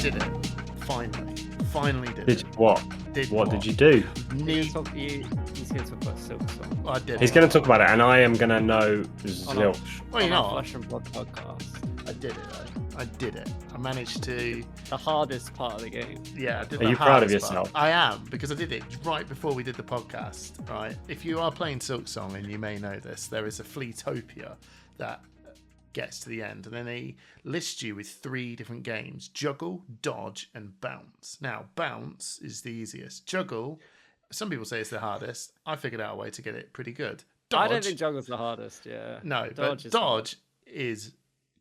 did it. Finally did Did it. what? What did you do? He's going to talk about Silk Song. I did. He's going to talk about it, and I am going to know zilch. Well, you know, Flesh and Blood podcast. I did it. I did it. I managed to. The hardest part of the game. Yeah. I did Are the you proud of hardest yourself? part. I am, because I did it right before we did the podcast. Right. If you are playing Silk Song, and you may know this, there is a Fleetopia that gets to the end, and then they list you with 3 different games: juggle, dodge, and bounce. Now, bounce is the easiest. Juggle, some people say it's the hardest. I figured out a way to get it pretty good. Dodge, I don't think juggle's the hardest. Yeah. no, Dodge but dodge is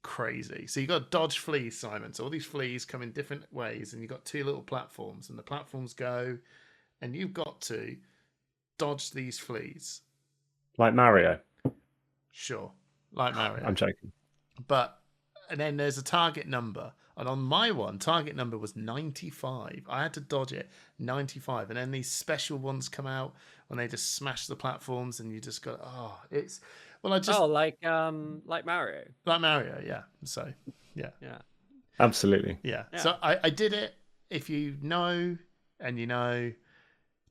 crazy. So you got dodge fleas, Simon. So all these fleas come in different ways, and you got 2 little platforms, and the platforms go, and you've got to dodge these fleas. Like Mario. Sure, like Mario. I'm joking. And then there's a target number, and on my one, target number was 95. I had to dodge it 95, and then these special ones come out when they just smash the platforms, and you just go, it's like Mario. like Mario, yeah. So yeah, Absolutely. yeah. Yeah. So I did it. If you know, and you know,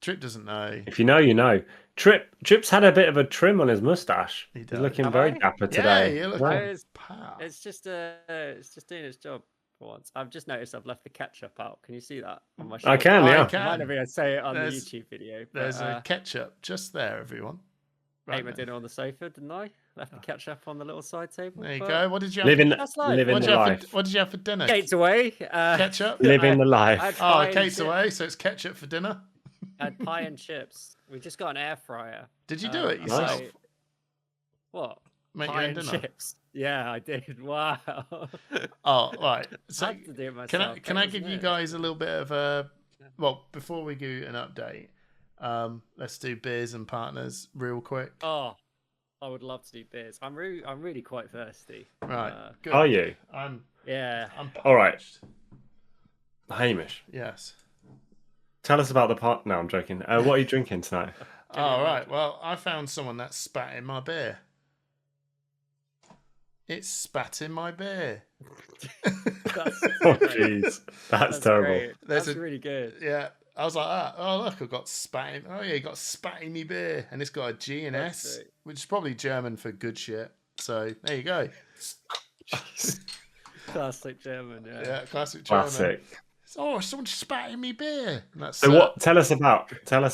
Trip doesn't know. If you know, you know. Trip's had a bit of a trim on his mustache. He He's does. looking Have very I? dapper Yeah, today. you look. Wow. It's just doing its job for once. I've just noticed I've left the ketchup out. Can you see that on my shirt? I can, I yeah. can. I might not be able to say it on There's- the YouTube video. But, There's a ketchup just there, everyone. ate my there. dinner on the sofa, didn't I? Left the ketchup on the little side table. There you but go. What did you have? Living, That's life. living What the did, you have life. for, what did you have for dinner? Kate's away. Ketchup? Living the I had life. Oh, pie and Kate's chip- away, so it's ketchup for dinner. I had pie and chips. We just got an air fryer. Did you do it Nice. yourself? What? Make Pie your own and dinner? chips. Yeah, I did. Wow. Oh, right. So Had to do it myself. can I give you guys a little bit of a... Well, before we do an update, let's do beers and partners real quick. Oh, I would love to do beers. I'm really quite thirsty. Right. Good. Are you? I'm Yeah. All right. parched. Hamish, Yes. tell us about the part. No, I'm joking. What are you drinking tonight? All right. Well, I found someone that spat in my beer. It spat in my beer. That's Oh, great. jeez. That's terrible. Great. There's That's a- really good. Yeah. I was like, oh, look, I've got spat in. Oh, yeah, you got spat in me beer. And it's got a G and That's S, it. which is probably German for good shit. So there you go. Classic German. Yeah. Yeah, classic German. Classic. Oh, someone spat in me beer. And that's, So what? Tell us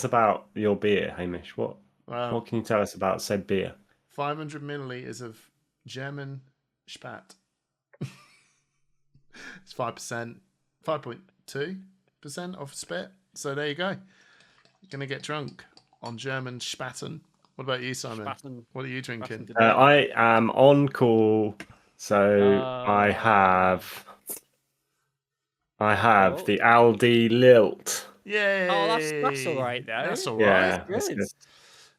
about your beer, Hamish. What Wow. can you tell us about said beer? 500 milliliters of German spat. It's 5%, 5.2% of spit. So there you go. You're going to get drunk on German spatten. What about you, Simon? Spatten. What are you drinking? Spatten. I am on call, so I have Oh. the Aldi Lilt. Yay! Oh, that's all right though. That's all Yeah. right. that's Good. good.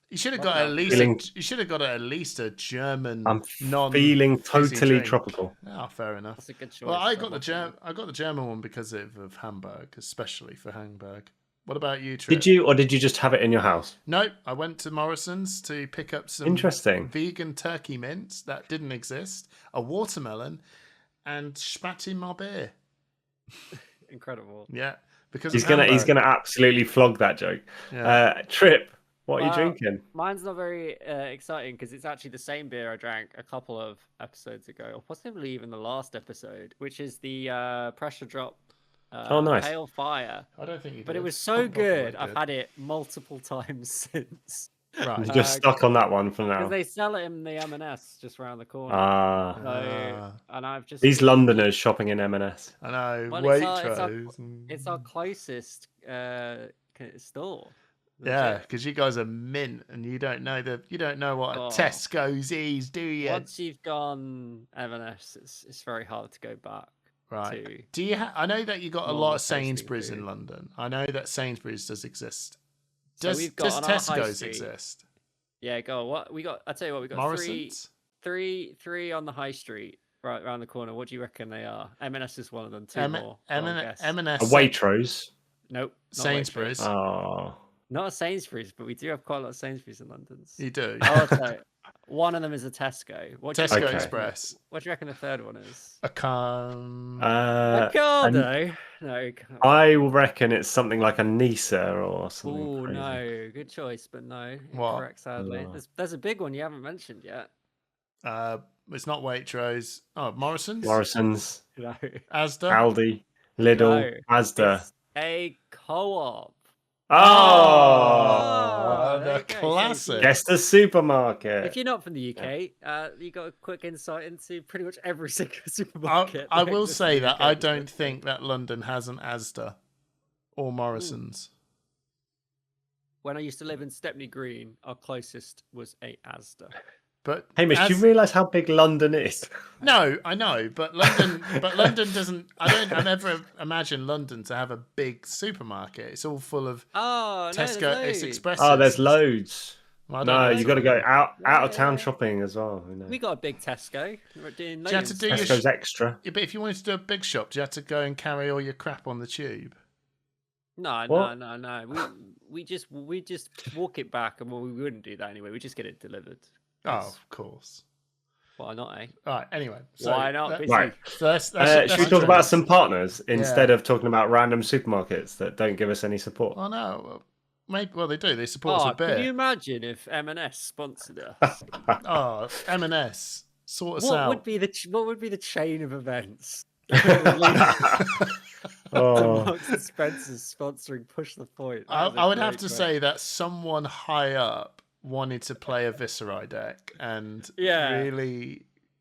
You should have Love got that. at least. Feeling- You should have got at least a German I'm non. feeling fizzy totally drink. tropical. Oh, fair enough. That's a good choice. Well, I for got the a I got the German one because of Hamburg, especially for Hamburg. What about you, Trip? Did you, or did you just have it in your house? No, I went to Morrison's to pick up some Interesting. vegan turkey mints that didn't exist, a watermelon, and spat in my beer. Incredible. Yeah, because He's of gonna Hamburg. absolutely flog that joke. Yeah. Trip, what are you Well, drinking? Mine's not very exciting because it's actually the same beer I drank a couple of episodes ago, or possibly even the last episode, which is the Pressure Drop Oh, nice. Pale Fire. I don't think you did. But it was so Probably good, I've did. had it multiple times since. Right. You're just stuck on that one for Because now. they sell it in the M&S just around the corner. Ah, So, and I've just these Londoners shopping in M&S. I know. Well, it's our- Waitrose. it's our closest store. Yeah, Legit. because you guys are mint, and you don't know what a Oh. Tesco's is, do you? Once you've gone M&S, it's very hard to go back. Right. To Do you? I know that you got a normal lot of tasting Sainsbury's in food. London. I know that Sainsbury's does exist. So Does, we've got does on our high Tesco's street- exist? Yeah, go on. What we got? I tell you what, we got Morrison's? three on the high street, right around the corner. What do you reckon they are? M&S is one of them. Two M- more. Go on, guess. M&S. A Waitrose. Nope. not Sainsbury's. Waitrose. Oh, Not a Sainsbury's, but we do have quite a lot of Sainsbury's in London. You do. Oh, I'll tell you. One of them is a Tesco. Tesco Okay. Express. What do you reckon the third one is? A car. And Ocado. No. It can't be. I reckon it's something like a Nisa or something Oh crazy. no, good choice, but no, What? incorrect. Sadly, Oh. there's a big one you haven't mentioned yet. It's not Waitrose. Oh, Morrison's. Morrison's, No, Asda. Aldi, Lidl, no, Asda. it's a co-op. Oh, there the you go. So classic. Guess the supermarket. if you're not from the UK, you got a quick insight into pretty much every single I, supermarket. I that will exists in say the that UK, I so- don't think that London has an Asda or Morrison's. When I used to live in Stepney Green, our closest was a Asda. But Hamish, do you realise how big London is? No, I know, but London doesn't. I never imagine London to have a big supermarket. It's all full of Oh no, Tesco. there's It's loads. Express. Oh, there's loads. Well, I don't No, know. you got to go out of town Yeah. shopping as well. You know. We got a big Tesco. We're doing Do you have to loads. do your Tesco's extra. Yeah, but if you wanted to do a big shop, do you have to go and carry all your crap on the tube? No. What? We just walk it back, and well, we wouldn't do that anyway. We just get it delivered. Oh, That's- of course. Why not, eh? All right. Anyway, so Why not? that- Busy. Right. So that's Should we talk about some partners instead Yeah. of talking about random supermarkets that don't give us any support? Well, no. Maybe. Well, they do. They support us Oh, with beer. can you imagine if M&S sponsored us? Oh, M&S, sort us what out. would be the chain of events? Oh, Marks and Spencer's sponsoring Push the Point. I would have to say that someone high up wanted to play a Viscerai deck and Yeah.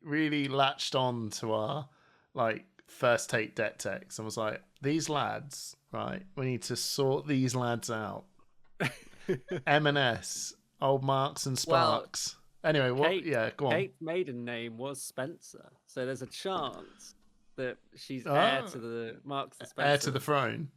really latched on to our first take deck decks and was like, these lads, right? We need to sort these lads out. M&S, old Marks and Sparks. Anyway, go on. Kate's maiden name was Spencer, so there's a chance that she's heir to the Marks and Spencer. Heir to the throne.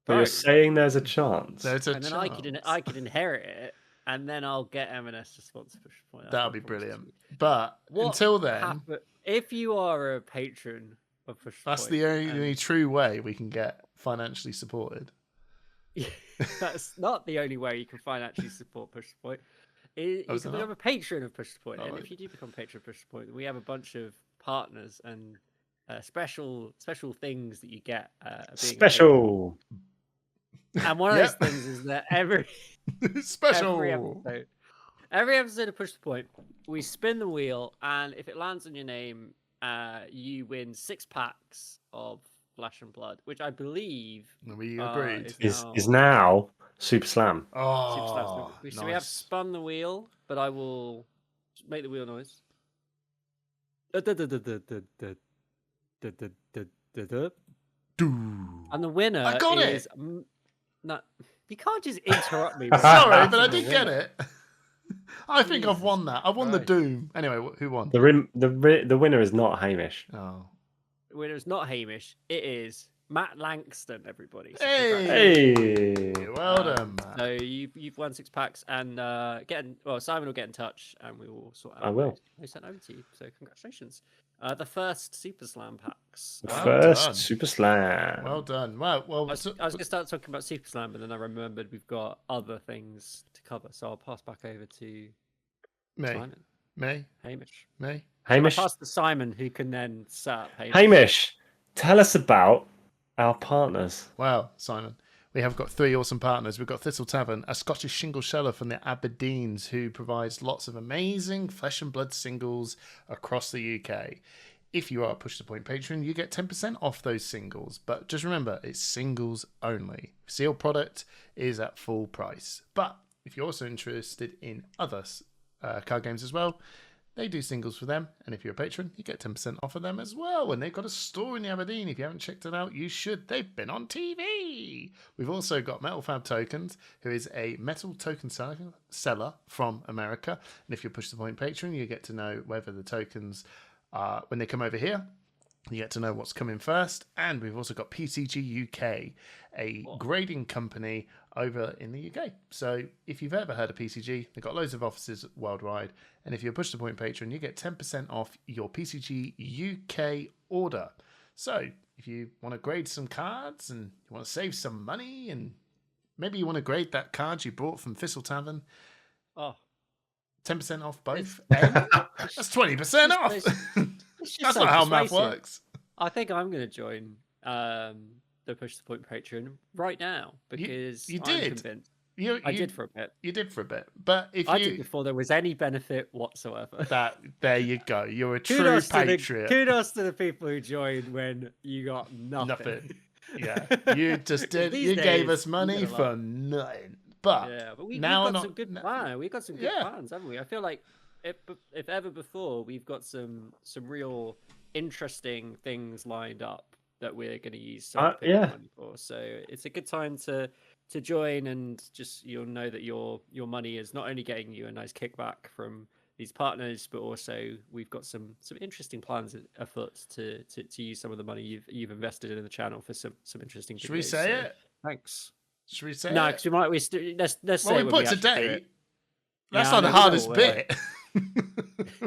but you're saying there's a chance. There's a and then chance. I could inherit it, and then I'll get M&S to sponsor Push the Point. That's That'll my be promise to brilliant. you. But What until then, if you are a patron of Push the that's Point, the only and- true way we can get financially supported. That's not the only way you can financially support Push the Point. You is can it become a patron of Push the Point, and Oh. if you do become a patron of Push the Point, we have a bunch of partners and special things that you get. Being a patron. Special. And one of Yep. those things is that every Special. every episode of Push the Point, we spin the wheel, and if it lands on your name, you win 6 packs of Flesh and Blood, which I believe We agreed. Is now Super Slam. Oh, So we have spun the wheel, but I will make the wheel noise. And the winner I got it. is no, you can't just interrupt me. Sorry, but I did get it. I think I've won that. I won the Christ. Doom. Anyway, who won? The winner is not Hamish. Oh. The winner is not Hamish. It is Matt Langston. Everybody. So Hey. Hey. Well done, Matt. So you've won 6 packs, and Simon will get in touch, and we will sort out. I will. Who sent over to you? So congratulations. The first Super Slam packs. The Well first done. Super Slam. Well done. Well, I was going to start talking about Super Slam, but then I remembered we've got other things to cover, so I'll pass back over to me, Simon. me, Hamish. me. Hamish, I'll pass to Simon, who can then set up Hamish. Hamish, tell us about our partners. Well, Simon, we have got 3 awesome partners. We've got Thistle Tavern, a Scottish shingle sheller from the Aberdeens who provides lots of amazing flesh and blood singles across the UK. If you are a Push the Point patron, you get 10% off those singles. But just remember, it's singles only. Sealed product is at full price. But if you're also interested in other card games as well, they do singles for them. And if you're a patron, you get 10% off of them as well. And they've got a store in the Aberdeen. If you haven't checked it out, you should. They've been on TV. We've also got Metal Fab Tokens, who is a metal token seller from America. And if you're Push the Point patron, you get to know whether the tokens, when they come over here, you get to know what's coming first. And we've also got PCG UK, a grading company over in the UK. So if you've ever heard of PCG, they've got loads of offices worldwide. And if you're a Push the Point patron, you get 10% off your PCG UK order. So if you want to grade some cards and you want to save some money and maybe you want to grade that card you bought from Thistle Tavern, Oh, 10% off both. That's 20% off. It's just That's so not how math persuasive. works. I think I'm going to join the Push the Point Patreon right now because you I'm did. convinced. I did for a bit. You did for a bit, but if I did before there was any benefit whatsoever. There you go. You're a true patriot. Kudos to the people who joined when you got nothing. Nothing. Yeah, you just did. These You gave days, us money for nothing. But we've now got some good plans. We've got some good plans, haven't we? I feel like if ever before, we've got some real interesting things lined up that we're going to use some money for. So it's a good time to join, and just you'll know that your money is not only getting you a nice kickback from these partners, but also we've got some interesting plans afoot to use some of the money you've invested in the channel for some interesting. Should we say it? Thanks. Should we say no, it? Because we might. Let's say we put today. That's not the hardest bit.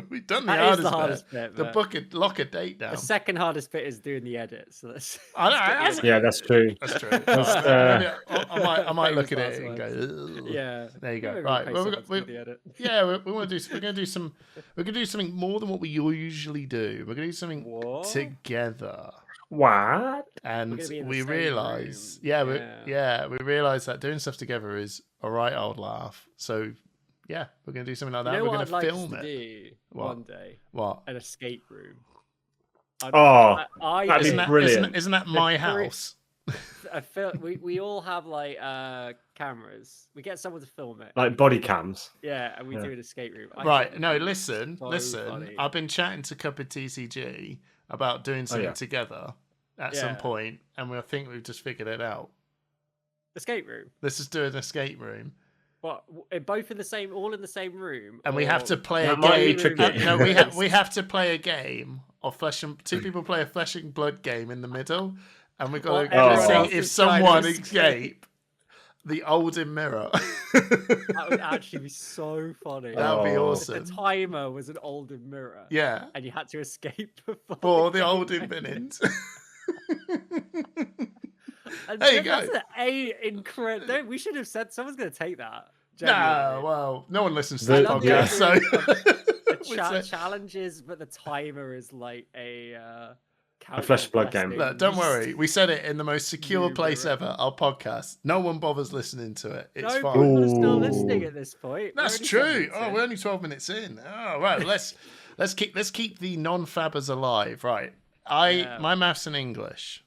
We've done the hardest bit. The lock a date down. The second hardest bit is doing the edit. So that's. That's true. That's true. I might look at it and go. Ugh. Yeah. There you go. Right. Well, we're gonna do something more than what we usually do. We're gonna do something together. What? And we realise, we realise that doing stuff together is a right old laugh. So. Yeah, we're going to do something like that. We're going to film it. One day. What? An escape room. That'd be brilliant. Isn't that my house? I feel we all have like cameras. We get someone to film it. Like body cams. Yeah, and we do an escape room. Listen. Funny. I've been chatting to Cuphead TCG about doing something together at some point, and I think we've just figured it out. Escape room. Let's just do an escape room. What? All in the same room, and we have to play a game. No, we have to play a game of two people play a Flesh and Blood game in the middle, and we've got to see if someone escape the Olden Mirror. That would actually be so funny. That would be awesome. If the timer was an Olden Mirror. Yeah, and you had to escape before the Olden Binnings. There you go. That's incredible. We should have said someone's going to take that. No, well, no one listens to the podcast, so challenges, but the timer is like a Flesh and Blood game. Look, don't worry, we said it in the most secure place ever. Our podcast. No one bothers listening to it. It's fine. People are still listening at this point. That's true. We're only 12 minutes in. Oh, right. Let's keep the non-fabbers alive. Right. My maths and English.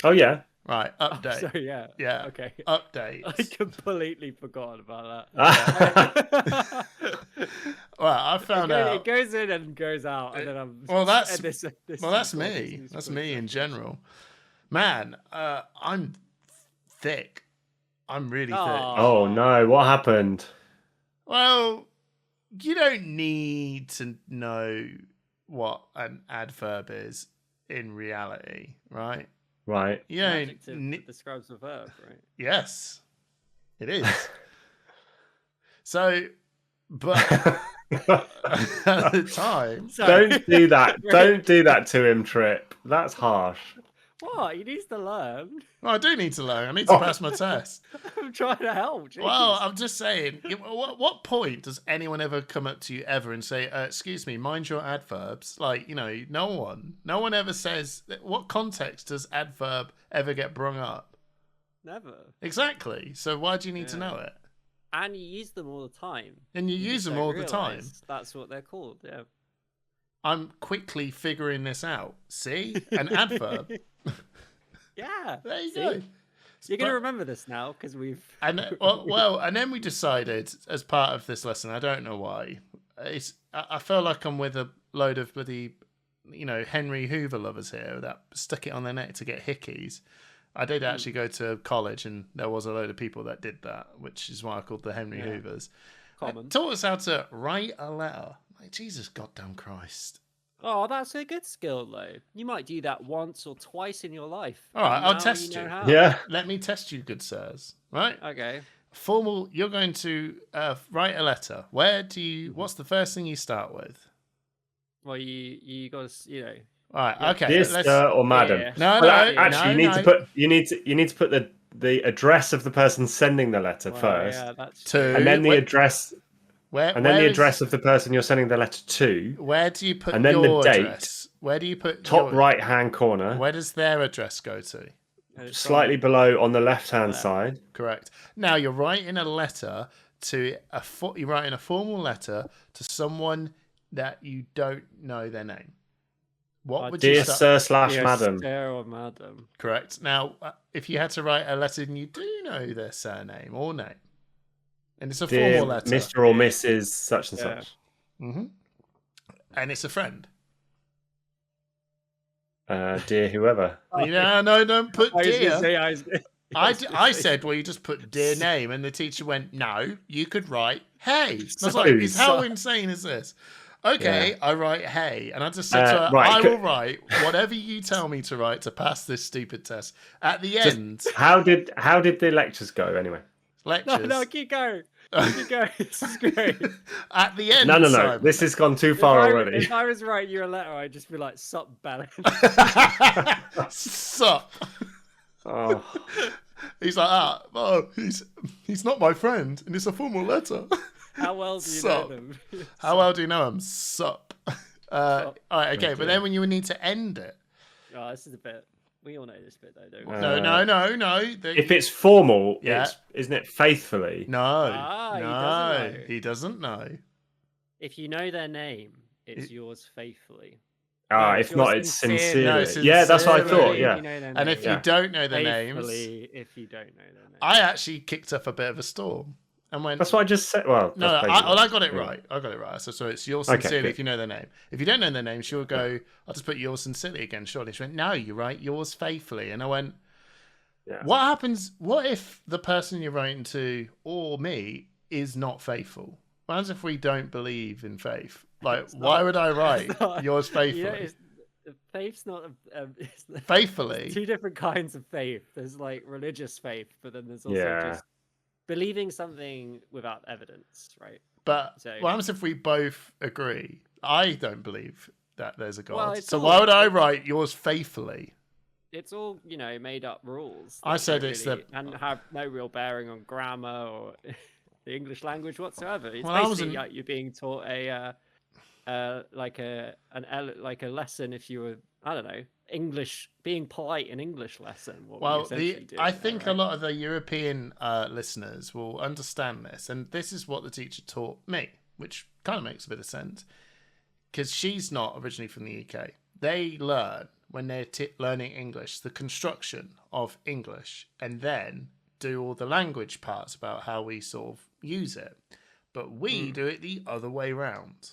Oh yeah. Right, update. Oh, so yeah. Okay. Update. I completely forgot about that. Well, I found out it goes in and goes out, and then I'm. That's me. That's me in general. Man, I'm thick. I'm really thick. Oh no! What happened? Well, you don't need to know what an adverb is in reality, right? Right. Yeah. Describes the verb, right? Yes, it is. So, but at the time, don't do that. Don't do that to him, Trip. That's harsh. What? He needs to learn. Well, I do need to learn. I need to pass my test. I'm trying to help. Jeez. Well, I'm just saying. What point does anyone ever come up to you ever and say, "Excuse me, mind your adverbs"? Like, no one ever says. What context does adverb ever get brung up? Never. Exactly. So why do you need to know it? And you use them all the time. And you use them all the time. That's what they're called. Yeah. I'm quickly figuring this out. See, an adverb. Yeah. There you go. You're going to remember this now because we've. And and then we decided as part of this lesson. I don't know why. I feel like I'm with a load of bloody, Henry Hoover lovers here that stuck it on their neck to get hickeys. I did actually go to college, and there was a load of people that did that, which is why I called the Henry Hoovers. Common. Taught us how to write a letter. Like, Jesus goddamn Christ. Oh, that's a good skill, though. You might do that once or twice in your life. All right, I'll test you. Yeah. Let me test you, good sirs. Right? Okay. Formal, you're going to write a letter. What's the first thing you start with? Well, you got to, All right, okay. Dear sir or madam. Yeah. No. Actually, you need to put the address of the person sending the letter first. Yeah, that's true. And then the address. And then the address of the person you're sending the letter to. Where do you put and then your the date, address? Where do you put top right-hand corner? Where does their address go to? Slightly below on the left-hand side. Correct. Now you're writing a letter to you're writing a formal letter to someone that you don't know their name. What would Dear you start? Sir slash Madam. Sir or Madam. Correct. Now, if you had to write a letter and you do know their surname or name, and it's a Dear formal letter, Mr. or Mrs. such and such. Mm-hmm. And it's a friend. Dear whoever. No, don't put dear. I said, well, you just put dear name, and the teacher went, no, you could write hey. I was like, how insane is this? Okay, yeah. I write hey, and I just said to her, I will write whatever you tell me to write to pass this stupid test. At the end, how did the lectures go anyway? Lectures? No, keep going. Keep going. This is great. At the end, no. Simon, this has gone too far already. If I was writing you a letter, I'd just be like, "Sup, Ballon." Sup. Oh. He's like, he's not my friend, and it's a formal letter. How well do you know them? How well do you know him? Sup. All right, okay, but then when you need to end it. Oh, this is a bit. We all know this bit, though, don't we? No. If it's formal, isn't it faithfully? No. He doesn't know. If you know their name, it's yours faithfully. If not, it's sincerely. No, yeah, that's what I thought. Yeah, and if you don't know their names, if you don't know their names, I actually kicked up a bit of a storm and went. That's what I just said. Well, I got it right. I got it right. So it's yours sincerely if you know their name. If you don't know their name, she'll go. I'll just put yours sincerely again. Surely she went. No, you write yours faithfully, and I went. Yeah. What happens? What if the person you're writing to or me is not faithful? What happens if we don't believe in faith? Like, why would I write yours faithfully? Faith's not faithfully. There's two different kinds of faith. There's like religious faith, but then there's also just believing something without evidence, right? But what happens if we both agree? I don't believe that there's a God. Well, so why would I write yours faithfully? It's all, made up rules. I said it's and have no real bearing on grammar or the English language whatsoever. It's basically like you're being taught like a lesson if you were, I don't know, English, being polite in English lesson. I think a lot of the European listeners will understand this, and this is what the teacher taught me, which kind of makes a bit of sense, because she's not originally from the UK. They learn when they're learning English the construction of English, and then do all the language parts about how we sort of use it. But we do it the other way round,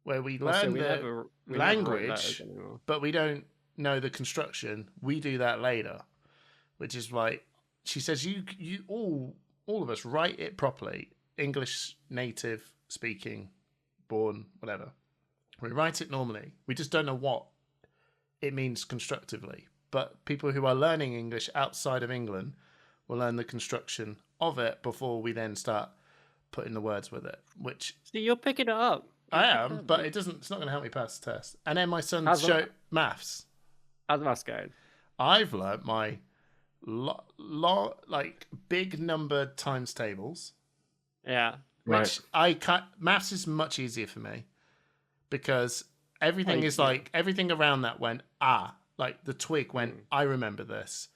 where we learn the language, but we don't know the construction. We do that later, which is like she says. You all of us write it properly, English native speaking, born, whatever. We write it normally. We just don't know what it means constructively. But people who are learning English outside of England will learn the construction of it before we then start putting the words with it. Which you're picking it up. I am, but it's not going to help me pass the test. And then my son showed maths. How's maths going? I've learnt my big number times tables. Yeah. Which maths is much easier for me because everything is like everything around that went like the twig went. I remember this.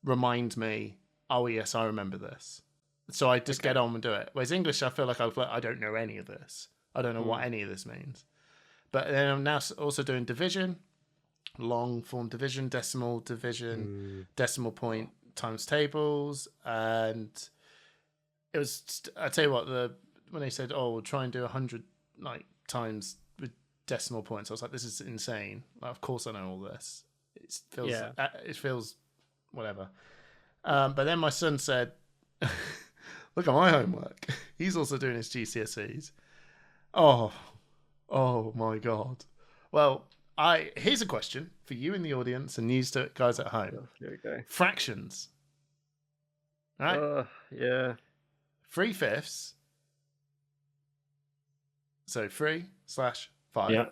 Remind me. Oh yes, I remember this. So I just get on and do it. Whereas English, I feel like I don't know any of this. I don't know what any of this means. But then I'm now also doing division, long form division, decimal division, decimal point times tables. And it was, I tell you what, when they said, we'll try and do 100 times with decimal points, I was like, this is insane. Like, of course I know all this. It feels whatever. But then my son said, look at my homework. He's also doing his GCSEs. Oh my God. Well, here's a question for you in the audience and you guys at home. Here we go. Fractions. Right? Yeah. 3/5. So 3/5. Yeah.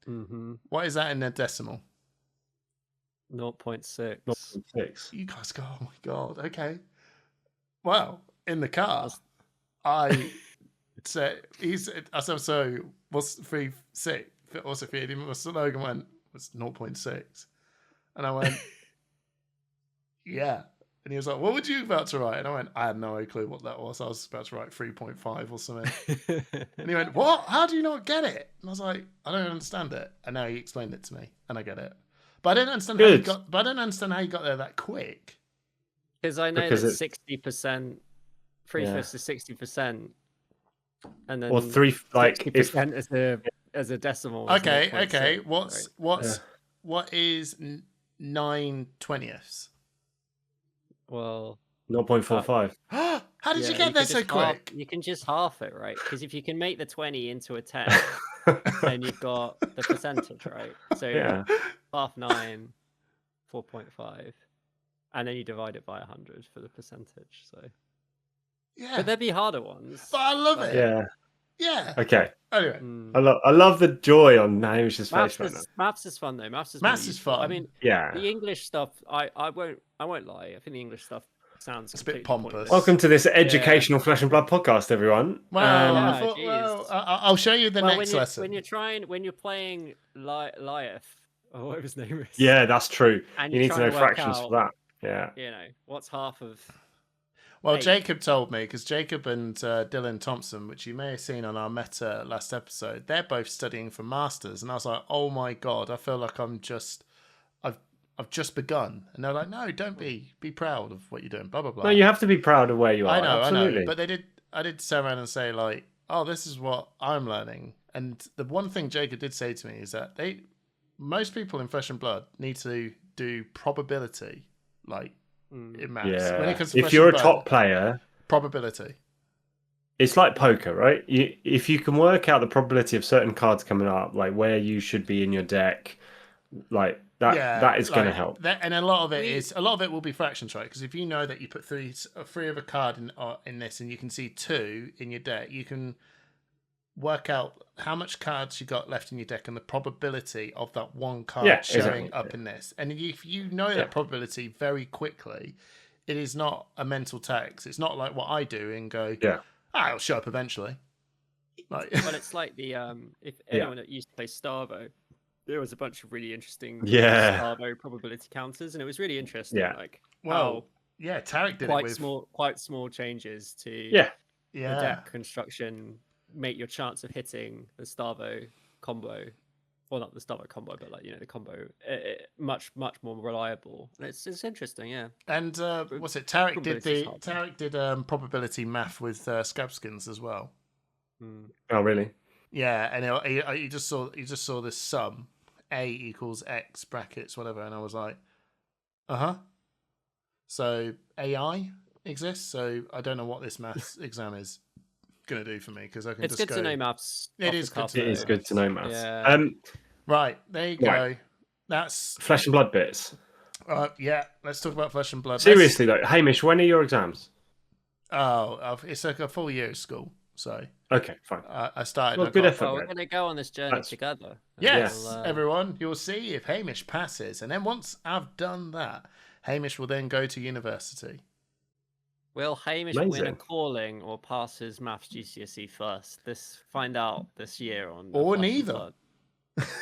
Mm-hmm. What is that in a decimal? 0.6. 0.6. You guys go, oh my God. Okay. Well, in the car, I he's. I said, so what's 3.6? Also, feed him. Logan went, was 0.6, and I went, yeah. And he was like, what would you about to write? And I went, I had no clue what that was. I was about to write 3.5 or something. And he went, what? How do you not get it? And I was like, I don't understand it. And now he explained it to me, and I get it. But I don't understand how you got. But I don't understand how you got there that quick. Because I know that 60%, 3/5 is 60%, and then or 3 like 60% as a decimal. Okay. Right? What is 9/20? Well, 0.45. How did you get there so quick? You can just half it, right? Because if you can make the 20 into a 10, then you've got the percentage, right? So half 9, 4.5, and then you divide it by 100 for the percentage. So but there'd be harder ones. But I love it. Yeah. Okay. Anyway, I love the joy on Hamish's face right now. Maths is fun though. Maths is fun. I mean, the English stuff. I won't lie. I think the English stuff sounds a bit pompous. Pointless. Welcome to this educational Flesh and Blood podcast, everyone. Well, I'll show you the next lesson. When you're playing Liath, or whatever his name is. Yeah, that's true. And you need to know fractions for that. Yeah. You know what's half of. Well, Jacob told me, because Jacob and Dylan Thompson, which you may have seen on our Meta last episode, they're both studying for masters, and I was like, "Oh my god, I feel like I've just begun." And they're like, "No, don't be proud of what you're doing." Blah blah blah. No, you have to be proud of where you are. I know, Absolutely. but I did turn around and say like, "Oh, this is what I'm learning." And the one thing Jacob did say to me is that most people in Flesh and Blood need to do probability, like. In maths. Yeah. When it comes to if you're a top player, probability. It's like poker, right? If you can work out the probability of certain cards coming up, like where you should be in your deck, like that is going to help. And a lot of it will be fractions, right? Because if you know that you put three of a card in this, and you can see 2 in your deck, you can work out how much cards you got left in your deck and the probability of that one card showing up in this. And if you know that probability very quickly, it is not a mental tax. It's not like what I do and go, it'll show up eventually. Well, it's like the if anyone that used to play Starvo, there was a bunch of really interesting Starvo probability counters, and it was really interesting. Like, Tarek did quite small changes to the deck construction make your chance of hitting the Starvo combo, or not the Starvo combo, but like the combo, much more reliable. And it's interesting, And what's it? Tarek did probability math with Scabskins as well. Oh, really? Yeah, and you just saw this sum, A equals X brackets whatever, and I was like, So AI exists. So I don't know what this maths exam is going to do for me, because I can. It's good to know maths. It is good to know maths. Yeah. Right, there you go. That's Flesh and Blood bits. Let's talk about Flesh and Blood. Seriously though, Hamish, when are your exams? Oh, it's like a full year of school. So okay, fine. I started. Well, good effort. We're going to go on this journey together. Yes, everyone. You'll see if Hamish passes, and then once I've done that, Hamish will then go to university. Will Hamish win a calling or pass his maths GCSE first? Find out this year on. Or neither.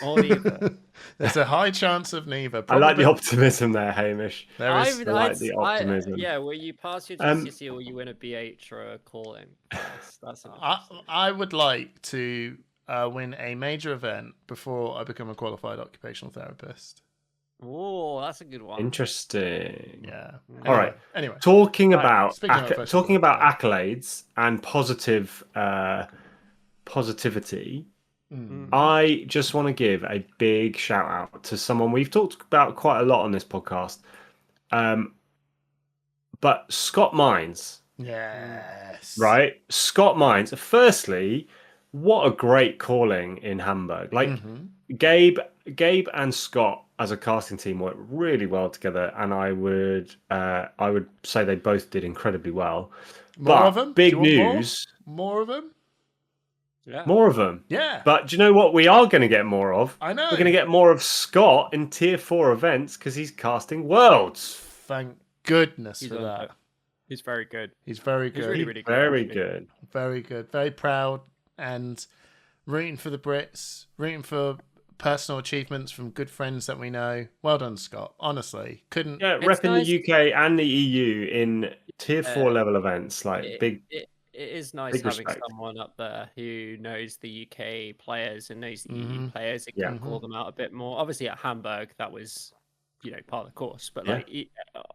Or neither. There's a high chance of neither. I like the optimism there, Hamish. I like the optimism. Will you pass your GCSE or will you win a BH or a calling? That's I would like to win a major event before I become a qualified occupational therapist. Oh, that's a good one. Interesting. Yeah. All right. Anyway, talking about accolades and positivity. I just want to give a big shout out to someone we've talked about quite a lot on this podcast, but Scott Mines. Yes. Right, Scott Mines. Firstly, what a great calling in Hamburg. Like Gabe and Scott as a casting team worked really well together, and I would say they both did incredibly well. More of them? Big news. More of them? Yeah. More of them. Yeah. But do you know what we are going to get more of? I know. We're going to get more of Scott in Tier 4 events because he's casting Worlds. Thank goodness for that. He's very good. He's very good. He's really, really good. Very actually. good. Very good. Very proud and rooting for the Brits, rooting for personal achievements from good friends that we know. Well done, Scott. Honestly, couldn't. Yeah, It's repping nice. the UK and the EU in tier 4 level events, like It is nice big having respect. someone up there who knows the UK players and knows the EU Mhm. players and can call them out a bit more. Obviously, at Hamburg, that was, part of the course. But like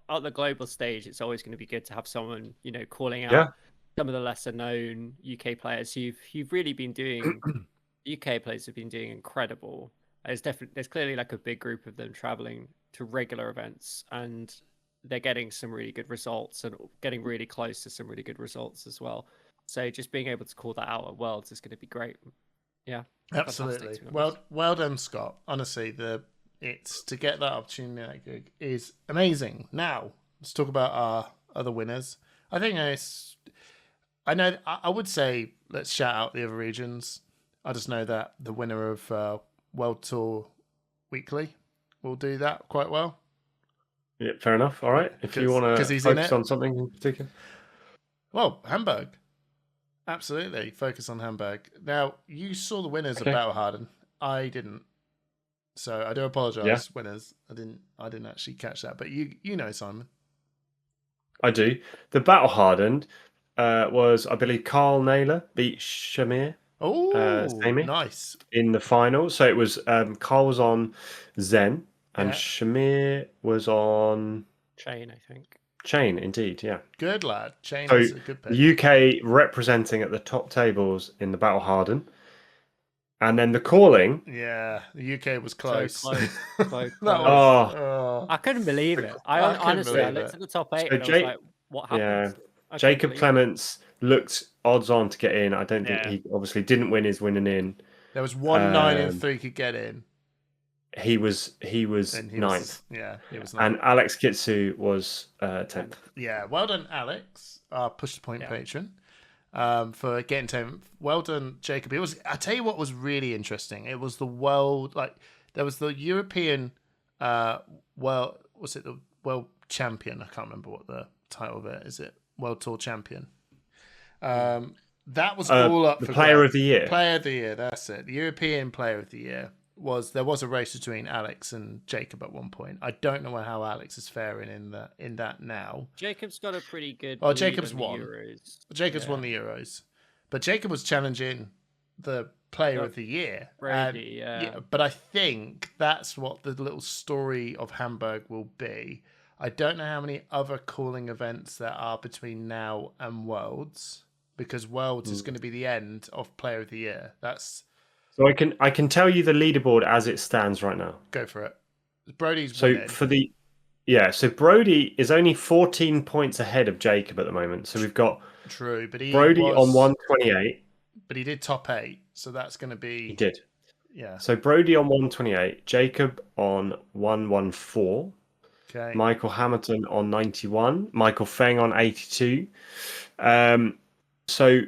at the global stage, it's always going to be good to have someone, calling out some of the lesser known UK players who've really been doing. UK players have been doing incredible. There's clearly like a big group of them traveling to regular events, and they're getting some really good results and getting really close to some really good results as well. So just being able to call that out at Worlds is going to be great. Yeah, Absolutely. Well done, Scott. Honestly, it's to get that opportunity at that gig is amazing. Now let's talk about our other winners. I think I would say let's shout out the other regions. I just know that the winner of World Tour Weekly will do that quite well. Yeah, fair enough. All right. If you want to focus on something in particular. Well, Hamburg. Absolutely. Focus on Hamburg. Now, you saw the winners of Battle Hardened. I didn't. So I do apologise, winners. I didn't actually catch that. But you know, Simon. I do. The Battle Hardened was, I believe, Carl Naylor beat Shamir. Oh, nice. In the final. So it was Carl was on Zen and Shamir was on Chain, I think. Chain, indeed, yeah. Good lad. Chain is a good pick. The UK representing at the top tables in the Battle Hardened. And then the calling. Yeah, the UK was close. So close. I couldn't believe it. I honestly looked at the top 8 and I was like, what happened? Yeah. Jacob Clements looked odds on to get in. I don't think he obviously didn't win his winning in. There was 9 in 3 could get in. He was ninth. He was ninth. And Alex Kitsu was 10th. Yeah, well done, Alex, our Push the Point patron, for getting to him. Well done, Jacob. I tell you what was really interesting. It was the world, there was the European, the world champion? I can't remember what the title of it is. It World Tour champion. That was all up for Player of the Year. Player of the Year, that's it. The European Player of the Year. There was a race between Alex and Jacob at one point. I don't know how Alex is faring in that now. Jacob's got a pretty good. Oh, Jacob's won. Euros. Jacob's won the Euros, but Jacob was challenging the Player of the Year. Brody, but I think that's what the little story of Hamburg will be. I don't know how many other calling events there are between now and Worlds, because Worlds is going to be the end of Player of the Year. So I can tell you the leaderboard as it stands right now. Go for it. Brody's winning. So Brody is only 14 points ahead of Jacob at the moment. So we've got but Brody on 128. But he did top 8, so that's going to be. He did. Yeah. So Brody on 128, Jacob on 114. Okay. Michael Hamilton on 91, Michael Feng on 82. So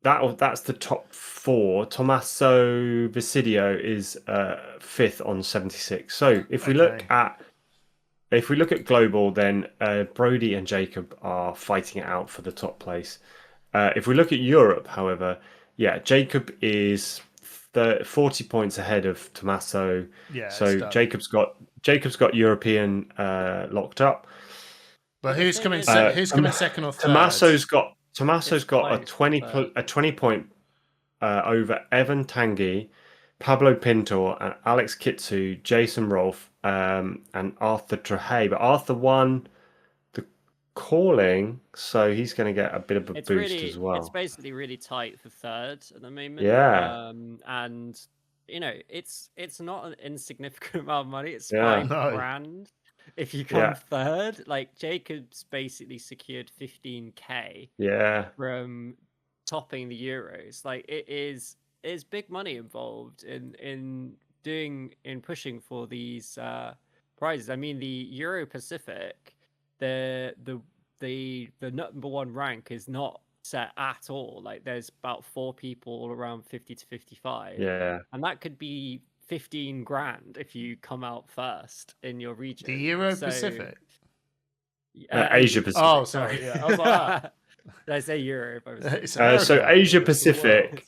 that's the top 4. Tommaso Visidio is 5th on 76. So if we look at global, then Brody and Jacob are fighting it out for the top place. If we look at Europe, however, Jacob is 40 points ahead of Tommaso. Yeah. So Jacob's got European locked up. But who's coming second or third? Tommaso's got a 20 point over Evan Tanguy, Pablo Pintor, and Alex Kitsu, Jason Rolfe, and Arthur Trahay. But Arthur won the calling, so he's going to get a bit of a boost as well. It's basically really tight for third at the moment. Yeah. And it's not an insignificant amount of money. It's $5,000 if you come third. Like Jacob's basically secured 15K. Yeah. From topping the Euros. Like it's big money involved in pushing for these prizes. I mean, the Euro Pacific, the number 1 rank is not set at all. Like there's about 4 people around 50 to 55. Yeah. And that could be $15,000 if you come out first in your region. The Euro Pacific. Asia Pacific. Oh, sorry. Yeah, I was like, ah. Did I say Europe? So Asia Pacific.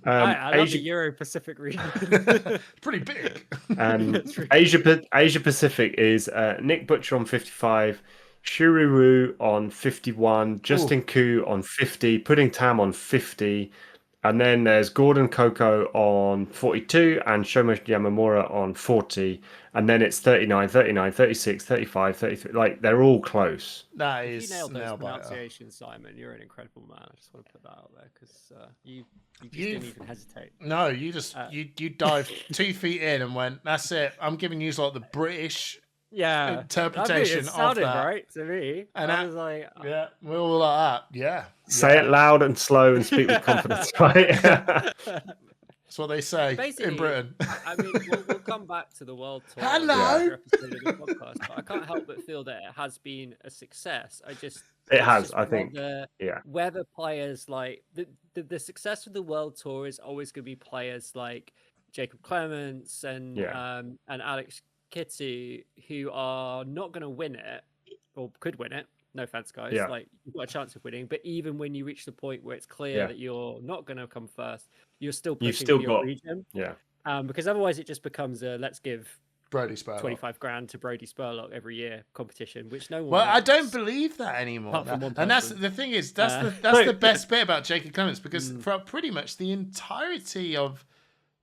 I love the Euro Pacific region. Pretty big. Asia Pacific is Nick Butcher on 55, Shuriwu on 51, Justin Koo on 50, Pudding Tam on 50, and then there's Gordon Coco on 42 and Shoma Yamamura on 40, and then it's 39, 39, 36, 35, 33. Like, they're all close. That if is you nailed those pronunciations, Simon, you're an incredible man. I just want to put that out there because you just didn't even hesitate. No, you just you dived 2 feet in and went, that's it. I'm giving you like the British interpretation it sounded of that. Right to me. And I was like, yeah, we're all like that. Yeah. Say it loud and slow and speak with confidence, right? That's what they say in Britain. I mean, we'll come back to the world tour. Hello. Episode of the podcast, but I can't help but feel that it has been a success. I think. Whether players like the success of the world tour is always going to be players like Jacob Clements and Alex Kittu, who are not going to win it or could win it. No offense, guys. Yeah. Like, you've got a chance of winning, but even when you reach the point where it's clear that you're not going to come first, you're still pushing for your region. Yeah. Because otherwise, it just becomes a let's give Brody Spurlock 25 grand to Brody Spurlock every year competition, which no one. Well, I don't believe that anymore. And that's the thing is that's the best bit about Jacob Clements, because for pretty much the entirety of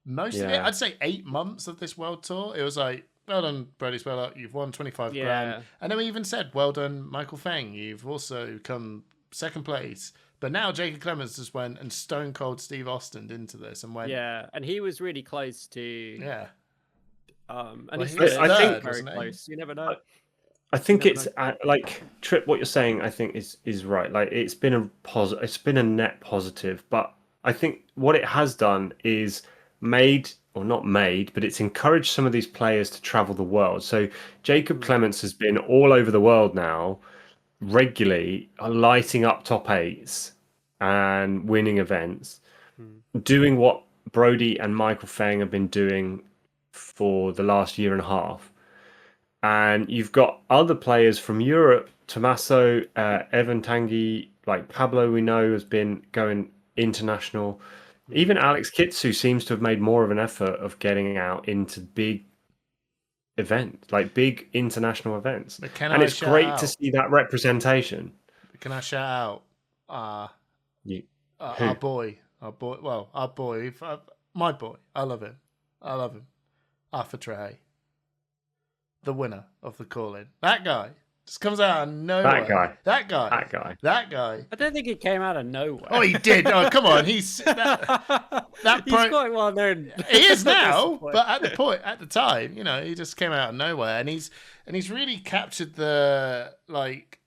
most of it, I'd say 8 months of this world tour, it was like, well done, Brody Spurlock, you've won 25 grand. And then we even said, well done, Michael Feng, you've also come second place. But now Jacob Clements just went and stone cold Steve Austin into this and went. Yeah, and he was really close to. Yeah. And he's I think very close. You never know. I think it's like Trip. What you're saying, I think, is right. Like, it's been a net positive. But I think what it has done is but it's encouraged some of these players to travel the world. So Jacob Clements has been all over the world now, regularly lighting up top 8s and winning events, doing what Brody and Michael Feng have been doing for the last year and a half. And you've got other players from Europe, Tommaso, Evan Tanguy, like Pablo, we know, has been going international. Even Alex Kitsu seems to have made more of an effort of getting out into big events, like big international events. And it's great to see that representation. Can I shout out our boy, my boy. I love him. Arthur Trehay, the winner of the call-in. That guy just comes out of nowhere. That guy. I don't think he came out of nowhere. Oh, he did. Oh, come on. He's quite well known. He is now, but at the time, he just came out of nowhere, and he's really captured the like.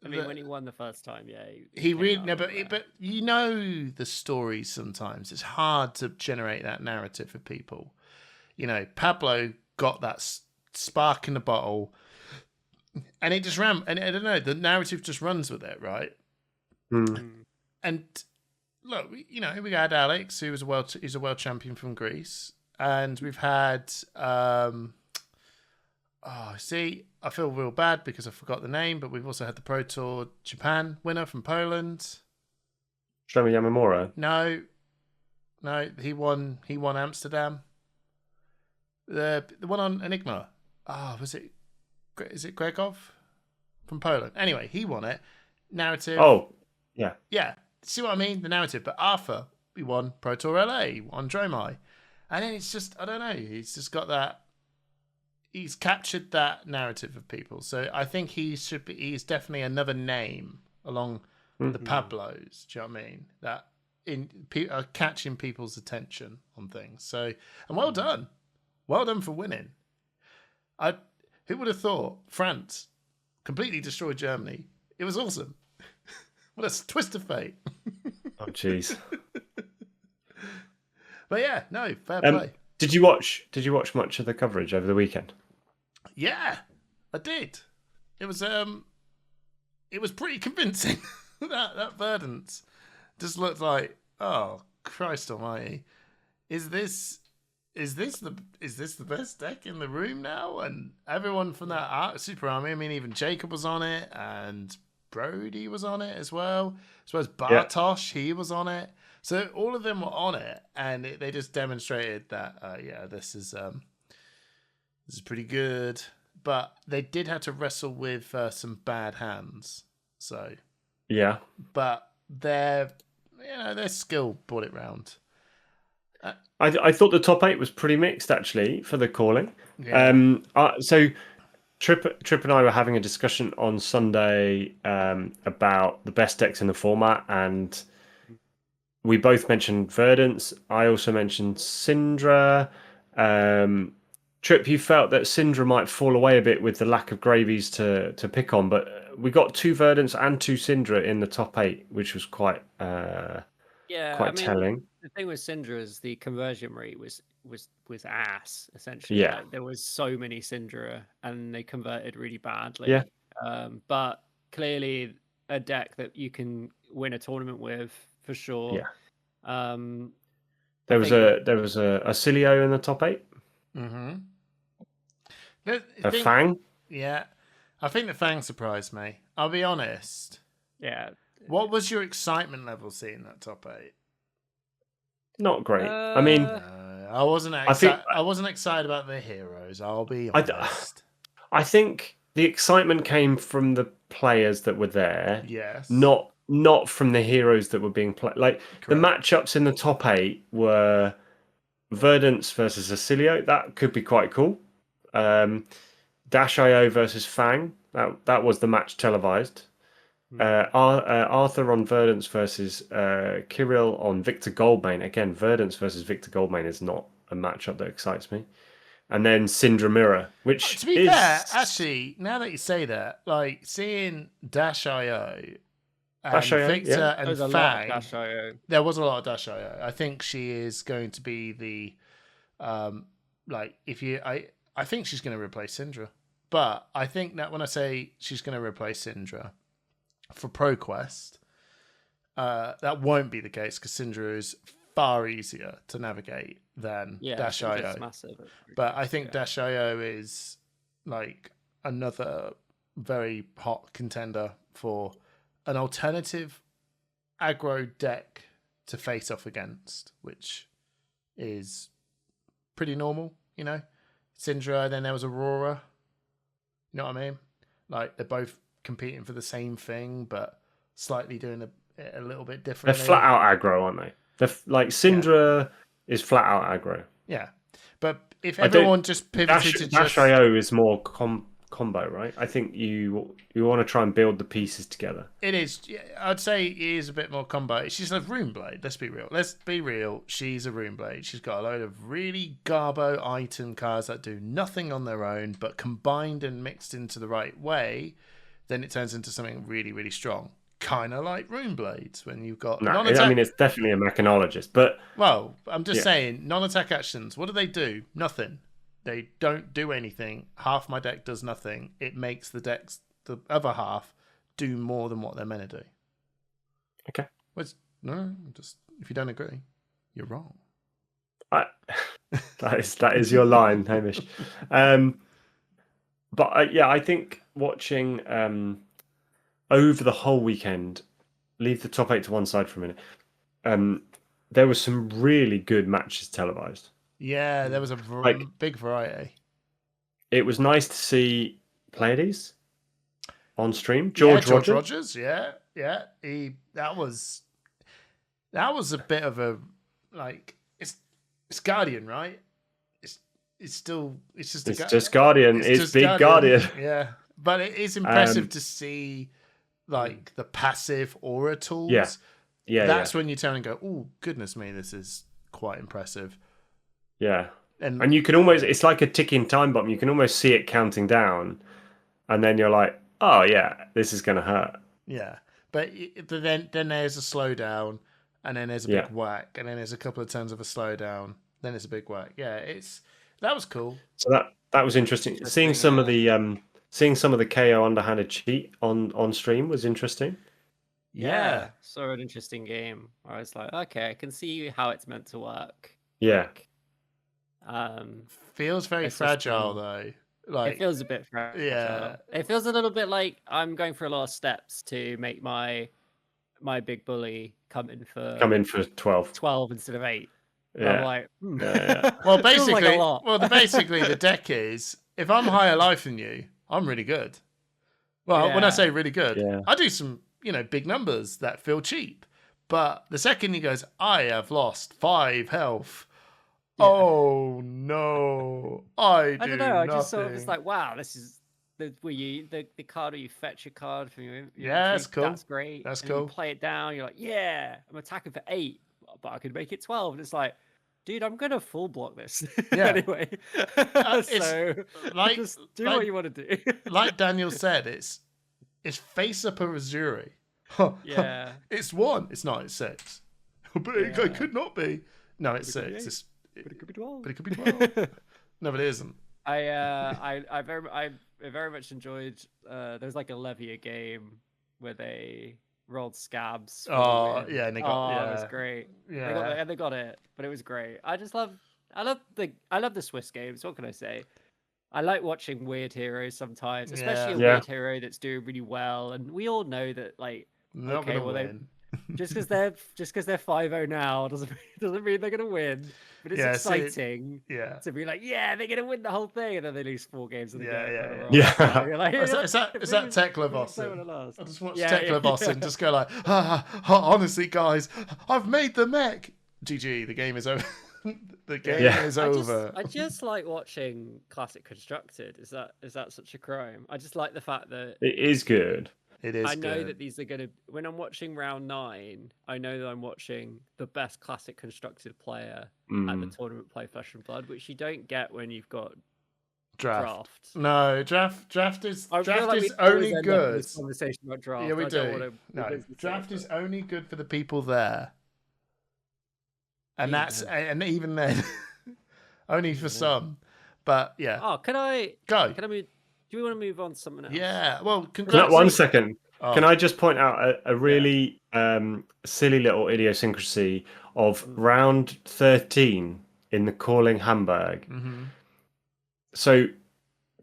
I mean, when he won the first time, he really but the stories. Sometimes it's hard to generate that narrative for people. Pablo got that spark in the bottle. And it just ran, and I don't know, the narrative just runs with it, right? And look, we had Alex, who was he's a world champion from Greece, and we've had, I feel real bad because I forgot the name, but we've also had the Pro Tour Japan winner from Poland. Shoma Yamamura. No, he won Amsterdam. The one on Enigma. Is it Gregov from Poland? Anyway, he won it. Narrative. Oh, yeah. Yeah. See what I mean? The narrative. But Arthur, he won Pro Tour LA, won Dromai. And then it's just, I don't know. He's just got that. He's captured that narrative of people. So I think he's definitely another name along the Pablos. Do you know what I mean? That are catching people's attention on things. So, and well done. Well done for winning. Who would have thought France completely destroyed Germany? It was awesome. What a twist of fate. Oh, jeez. But yeah, no, fair play. Did you watch much of the coverage over the weekend? Yeah, I did. It was pretty convincing. that Verdant just looked like, oh Christ Almighty, is this is this the best deck in the room now? And everyone from that Super Army, I mean, even Jacob was on it, and Brody was on it as well. I suppose Bartosz, he was on it. So all of them were on it, and they just demonstrated that, this is pretty good. But they did have to wrestle with some bad hands. So yeah, but their skill brought it round. I thought the top 8 was pretty mixed actually for the calling. Yeah. So Trip and I were having a discussion on Sunday about the best decks in the format, and we both mentioned Verdance. I also mentioned Syndra. Trip, you felt that Syndra might fall away a bit with the lack of gravies to pick on, but we got 2 Verdance and 2 Syndra in the top 8, which was quite telling. The thing with Syndra is the conversion rate was ass, essentially. Yeah. Like, there was so many Syndra and they converted really badly. Yeah. But clearly a deck that you can win a tournament with for sure. Yeah. There was a Cilio in the top 8. Mm-hmm. Fang. Yeah. I think the Fang surprised me. I'll be honest. Yeah. What was your excitement level seeing that top 8? Not great. I mean, I wasn't excited about the heroes. I'll be honest. I think the excitement came from the players that were there. Yes. Not from the heroes that were being played. Like, correct. The matchups in the top 8 were Verdance versus Acilio. That could be quite cool. Dash.io versus Fang. That was the match televised. Arthur on Verdance versus Kirill on Victor Goldmane. Again, Verdance versus Victor Goldmane is not a matchup that excites me. And then Syndra Mirror, which to be fair, actually, now that you say that, like seeing Dash.io and Victor and Fang, there was a lot of Dash.io. I think she is going to be the I think she's going to replace Syndra. But I think that when I say she's going to replace Syndra for ProQuest, that won't be the case because Syndra is far easier to navigate than Dash.io. But I think Dash.io is like another very hot contender for an alternative aggro deck to face off against, which is pretty normal, Syndra, then there was Aurora. You know what I mean? Like, they're both competing for the same thing, but slightly doing a little bit different. They're flat out aggro, aren't they? They're like Syndra is flat out aggro. Yeah, but if everyone just pivoted to Dash.io is more combo, right? I think you want to try and build the pieces together. It is. I'd say it is a bit more combo. She's a Runeblade. Let's be real. She's a Runeblade. She's got a load of really garbo item cards that do nothing on their own, but combined and mixed into the right way, then it turns into something really, really strong. Kind of like Runeblades when you've got I mean, it's definitely a mechanologist, but I'm just saying non-attack actions. What do? Nothing. They don't do anything. Half my deck does nothing. It makes the other half do more than what they're meant to do. Okay. Just if you don't agree, you're wrong. That is your line, Hamish. But I think watching over the whole weekend, leave the top 8 to one side for a minute. There was some really good matches televised. Yeah, there was a big variety. It was nice to see Pleiades on stream. George Rogers, yeah. That was a bit of a it's Guardian, right? It's just Guardian. It's big Guardian. Yeah, but it is impressive to see the passive aura tools. Yeah. That's when you turn and go, oh goodness me, this is quite impressive. Yeah. And you can almost, it's like a ticking time bomb. You can almost see it counting down. And then you're like, oh yeah, this is going to hurt. Yeah. But then there's a slowdown, and then there's a big whack, and then there's a couple of turns of a slowdown, then it's a big whack. Yeah, that was cool. So that was interesting. Seeing some of the KO underhanded cheat on stream was interesting. Yeah. So an interesting game. I was like, okay, I can see how it's meant to work. Yeah. Feels very fragile though. Like it feels a bit fragile. Yeah. It feels a little bit like I'm going through a lot of steps to make my big bully come in for 12 instead of 8. Yeah. I'm like, Well, basically, like a lot. basically the deck is if I'm higher life than you, I'm really good. Well, when I say really good, I do some, big numbers that feel cheap. But the second he goes, I have lost 5 health. Yeah. Oh no! I don't know. I just sort of was like, wow, this is the card where you fetch a card from your that's cool. That's great. That's and cool. You play it down. You're like, yeah, I'm attacking for 8, but I could make it 12. And it's like, dude, I'm gonna full block this. Yeah. Anyway, so like, just do what you want to do. Like Daniel said, it's face up a Missouri. Yeah. It's 1. It's not. It's 6. But it could not be. No, it's 6. But it could be 12. But it could be 12. No, but it isn't. I very much enjoyed. There's like a Levia game where they rolled scabs. Oh yeah, and they got. It was great. Yeah, they got it, but it was great. I love the Swiss games. What can I say? I like watching weird heroes sometimes, especially a weird hero that's doing really well. And we all know that, like, not gonna win. Just because they're 5-0 now doesn't mean they're gonna win. But it's exciting to be like, yeah, they're gonna win the whole thing, and then they lose 4 games in the game. Yeah. Like, is that Tekla bossing? I just watch Tekla bossing, just go like, honestly, guys, I've made the mech. GG, the game is over. The game is over. I just like watching Classic Constructed. Is that such a crime? I just like the fact that it is good. It is. I know that these are going to. When I'm watching round 9, I know that I'm watching the best Classic Constructed player at the tournament play Flesh and Blood, which you don't get when you've got draft. No, draft is only good. This conversation about draft. Yeah, we do. No, draft is only good for the people there, and and even then, only for some. But yeah. Oh, can I go? Can I move? Do we want to move on to something else? Yeah. Well, one second. Oh. Can I just point out a really silly little idiosyncrasy of round 13 in the Calling Hamburg? Mm-hmm. So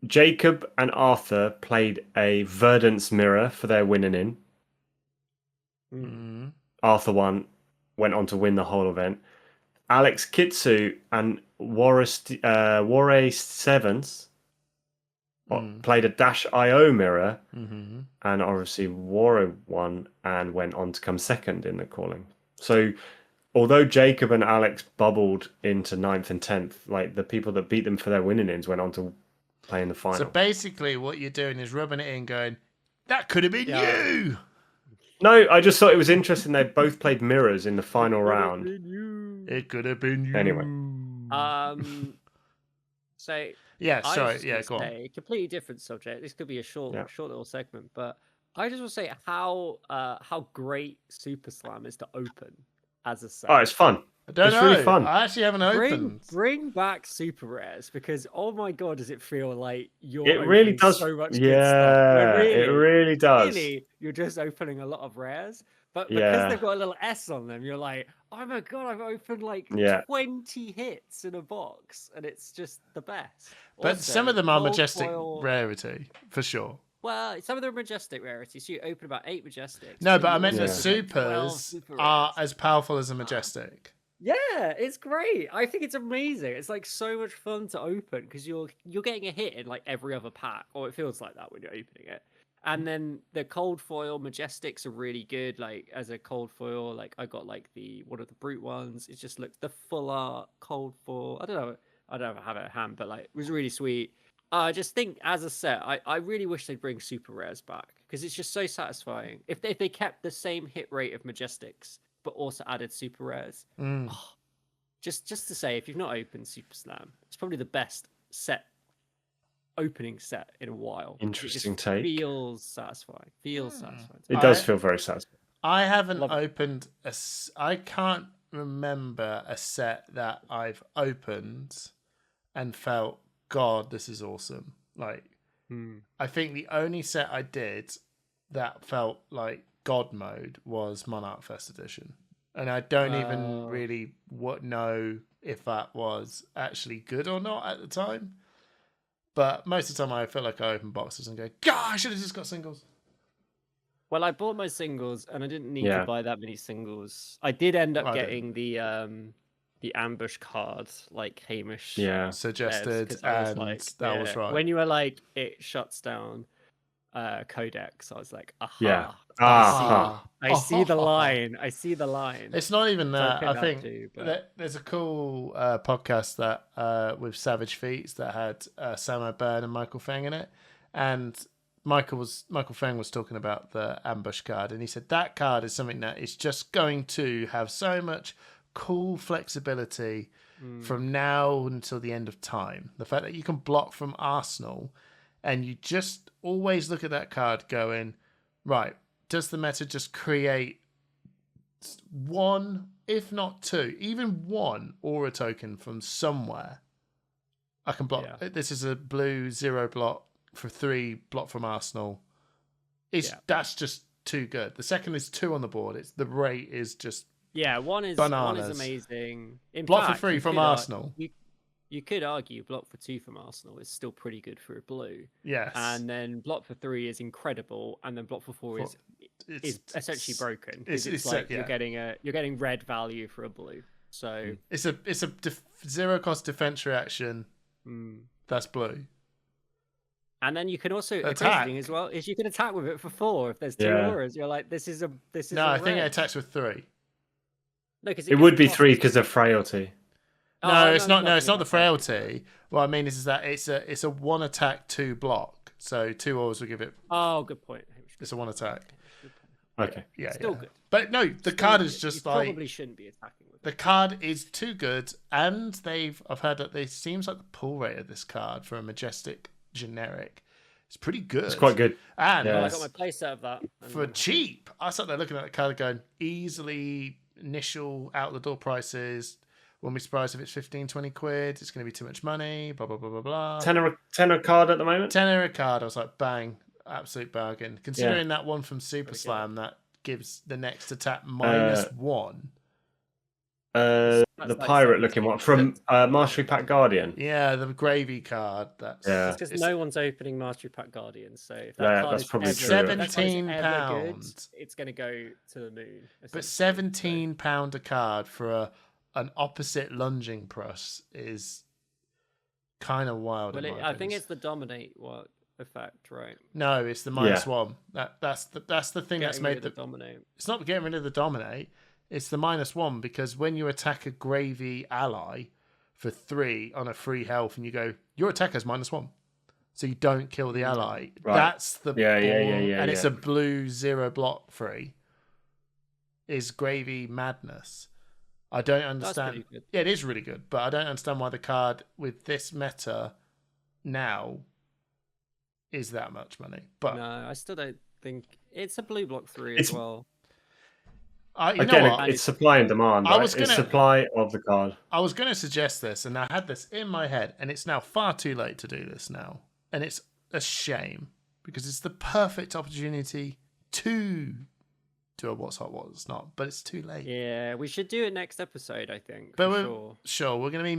Jacob and Arthur played a Verdance Mirror for their winning in. Mm-hmm. Arthur went on to win the whole event. Alex Kitsu and Warre Sevens played a Dash.io mirror, and obviously Warre won and went on to come second in the calling. So although Jacob and Alex bubbled into 9th and 10th, like the people that beat them for their winning ins went on to play in the final. So basically what you're doing is rubbing it in going, that could have been you! No, I just thought it was interesting they both played mirrors in the final round. It could have been you. Anyway. So go on. Completely different subject. This could be a short little segment, but I just want to say how great Super Slam is to open as a set. Oh, it's fun. I don't know. Really fun. I actually haven't opened. Bring back super rares because oh my god, does it feel like you're it really does so much good stuff. Really, it really does. Really, you're just opening a lot of rares, but because they've got a little S on them, you're like, oh my god, I've opened like 20 hits in a box, and it's just the best. But also, some of them are majestic rarity for sure. Well, some of them are majestic rarities. So you open about 8 majestics. No, but I meant the supers are as powerful as a majestic. Yeah, it's great. I think it's amazing. It's like so much fun to open because you're getting a hit in like every other pack, or it feels like that when you're opening it. And then the cold foil majestics are really good. Like as a cold foil, like I got like one of the brute ones. It just looks the full art cold foil. I don't know if I have it at hand, but like it was really sweet. I just think as a set, I really wish they'd bring super rares back because it's just so satisfying. If they kept the same hit rate of majestics, but also added super rares. Just to say, if you've not opened Super Slam, it's probably the best opening set in a while. Interesting take. Feels satisfying. It does feel very satisfying. I haven't opened I can't remember a set that I've opened and felt, God, this is awesome. Like, I think the only set I did that felt like God mode was Monarch Fest Edition. And I don't even really know if that was actually good or not at the time. But most of the time, I feel like I open boxes and go, "God, I should have just got singles." Well, I bought my singles, and I didn't need to buy that many singles. I did end up getting the ambush card, like Hamish suggested, and that was right. When you were like, it shuts down codex, I was like, aha. Yeah. I see the line. I see the line. It's not even that. I think there's a cool podcast that with Savage Feats that had Samo Byrne and Michael Feng in it, and Michael Feng was talking about the ambush card, and he said that card is something that is just going to have so much cool flexibility from now until the end of time. The fact that you can block from Arsenal, and you just always look at that card going, right, does the meta just create one, if not two, even one aura token from somewhere? I can block. Yeah. This is a blue 0 block for 3 block from Arsenal. That's just too good. The second is 2 on the board. The rate is just one is bananas. One is amazing. In block fact, for 3 from Arsenal. You could argue block for 2 from Arsenal is still pretty good for a blue. Yes. And then block for 3 is incredible, and then block for 4 is essentially broken. It's like you're getting red value for a blue. So it's a 0 cost defense reaction. That's blue. And then you can also attack as well. Is you can attack with it for 4 if there's 2 auras. You're like, this is. No, I think it attacks with 3. No, because it would be 3 because of frailty. No, it's not. No, it's not the frailty. What I mean is that it's a 1 attack 2 block. So 2 auras will give it. Oh, good point. It's a 1 attack. Okay. Yeah. Still good. But no, the card is just like. Probably shouldn't be attacking with it. The card is too good, and I've heard that it seems like the pull rate of this card for a majestic generic is pretty good. It's quite good. And I got my playset of that for cheap. I sat there looking at the card going, easily initial out the door prices. Won't be surprised if it's 15, 20 quid. It's going to be too much money. Blah blah blah blah blah. Tenner card at the moment. Tenner card. I was like, bang, absolute bargain. Considering that one from Super Slam that gives the next attack -1. The pirate looking one from Mastery Pack Guardian. Yeah, the gravy card. That's because no one's opening Mastery Pack Guardian. So if that's probably true. £17. It's going to go to the moon. But £17 a card for an opposite lunging press is kind of wild. Well, I think it's the dominate effect, right? No, it's the -1. That's the thing that's made the dominate. It's not getting rid of the dominate. It's the -1 because when you attack a gravy ally for 3 on a free health, and you go, your attacker's -1, so you don't kill the ally. Right. That's the and it's a blue 0 block free. Is gravy madness? I don't understand. Yeah, it is really good, but I don't understand why the card with this meta now is that much money. But no, I still don't think it's a blue block 3 as well. It's supply and demand. Right? It's supply of the card. I was going to suggest this, and I had this in my head, and it's now far too late to do this now, and it's a shame because it's the perfect opportunity to do a what's hot, what's not, but it's too late. Yeah, we should do it next episode, I think. But we're going to be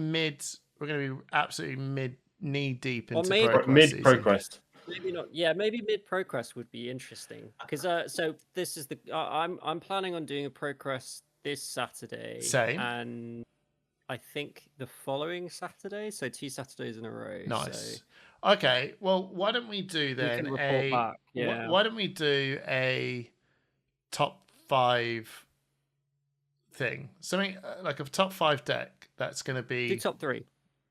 We're going to be absolutely knee deep into mid ProQuest. Maybe not. Yeah, maybe mid ProQuest would be interesting because so this is I'm planning on doing a ProQuest this Saturday. Same. And I think the following Saturday, so 2 Saturdays in a row. Nice. So... Okay, well, why don't we do then why don't we do a top 5 thing? Something like a top 5 deck that's going to be do top 3.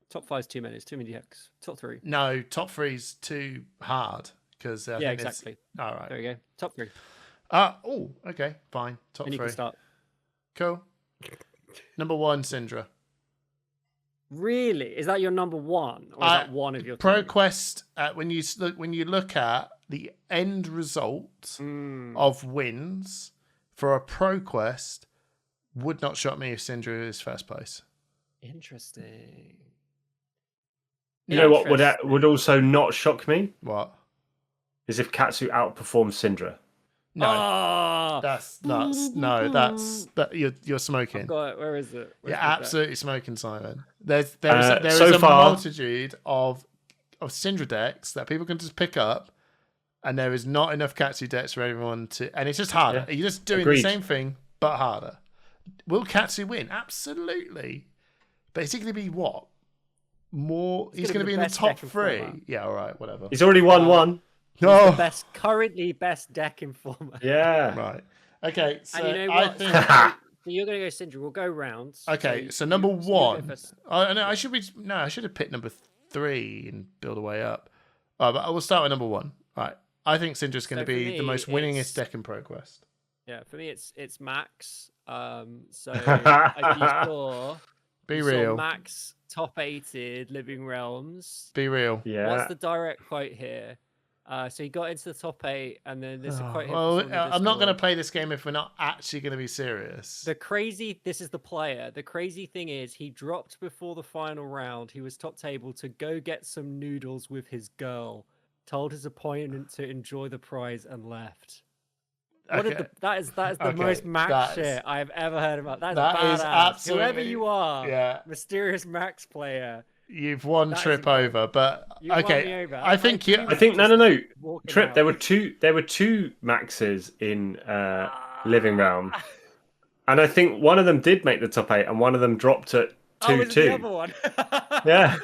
Top 5's too many. It's too many decks. Top 3. No, top 3's too hard because exactly. All right. There you go. Top 3. Okay, fine. Top 3. You can start. Cool. Number 1, Syndra. Really? Is that your number 1, or is that one of your ProQuest? When you look at the end result of wins for a ProQuest, would not shock me if Syndra is first place. Interesting. You know what would also not shock me? What? Is if Katsu outperforms Syndra. No, Oh! that's nuts. No, you're smoking. I've got it. Where is it? You're absolutely smoking, Simon. There is so a far, multitude of Syndra decks that people can just pick up, and there is not enough Katsu decks for everyone to. And it's just harder. Yeah. You're just doing the same thing but harder. Will Katsu win? Absolutely. But is he going to be what? More? He's going to be in the top 3. Yeah, all right, whatever. He's already won one. No, currently best deck informer. Yeah. Right. Okay. So and you know what? I think. So you're going to go Syndra. We'll go round. Okay. So number 1. I should have picked number 3 and build a way up. But I will start with number 1. Right. I think Syndra's going to be the most winningest deck in ProQuest. Yeah, for me it's Max. So if you saw, be real. Saw Max top 8'd Living Realms. Be real. Yeah. What's the direct quote here? So he got into the top 8, and then there's a quote. I'm not going to play this game if we're not actually going to be serious. This is the player. The crazy thing is, he dropped before the final round. He was top table to go get some noodles with his girl. Told his opponent to enjoy the prize and left. That is the most Max shit I've ever heard about. That is absolutely, whoever you are, mysterious Max player. You've won Trip over, but okay. I think no. Trip. There were two Maxes in Living Realm, and I think one of them did make the top 8, and one of them dropped at 2-2. The other one. Yeah.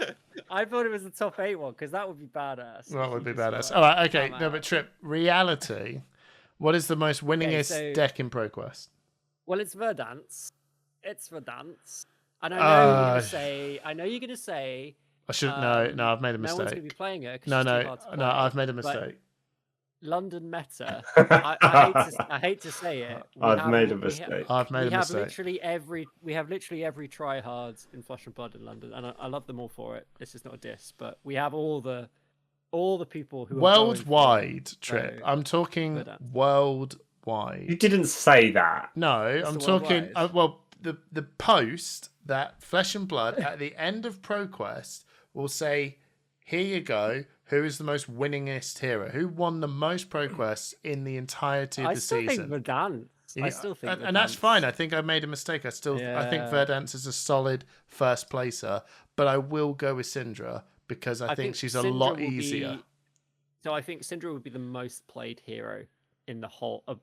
I thought it was the top 8 one because that would be badass. That would be badass. All right, okay. No, but Trip, reality. What is the most winningest deck in ProQuest? Well, it's Verdance. And I know you're gonna say. I should no. I've made a mistake. No one's gonna be playing it. No. I've made a mistake. London meta. I hate to say it. I've made a mistake. We have literally every try hard in Flesh and Blood in London, and I love them all for it. This is not a diss, but we have all the people who worldwide Trip. I'm talking worldwide. You didn't say that. No, I'm talking. The post that Flesh and Blood at the end of ProQuest will say, "Here you go. Who is the most winningest hero? Who won the most ProQuests in the entirety of the season?" I still think, and that's fine. I think I made a mistake. I think Verdance is a solid first placer, but I will go with Syndra because I think she's a lot easier. So I think Syndra would be the most played hero in the whole of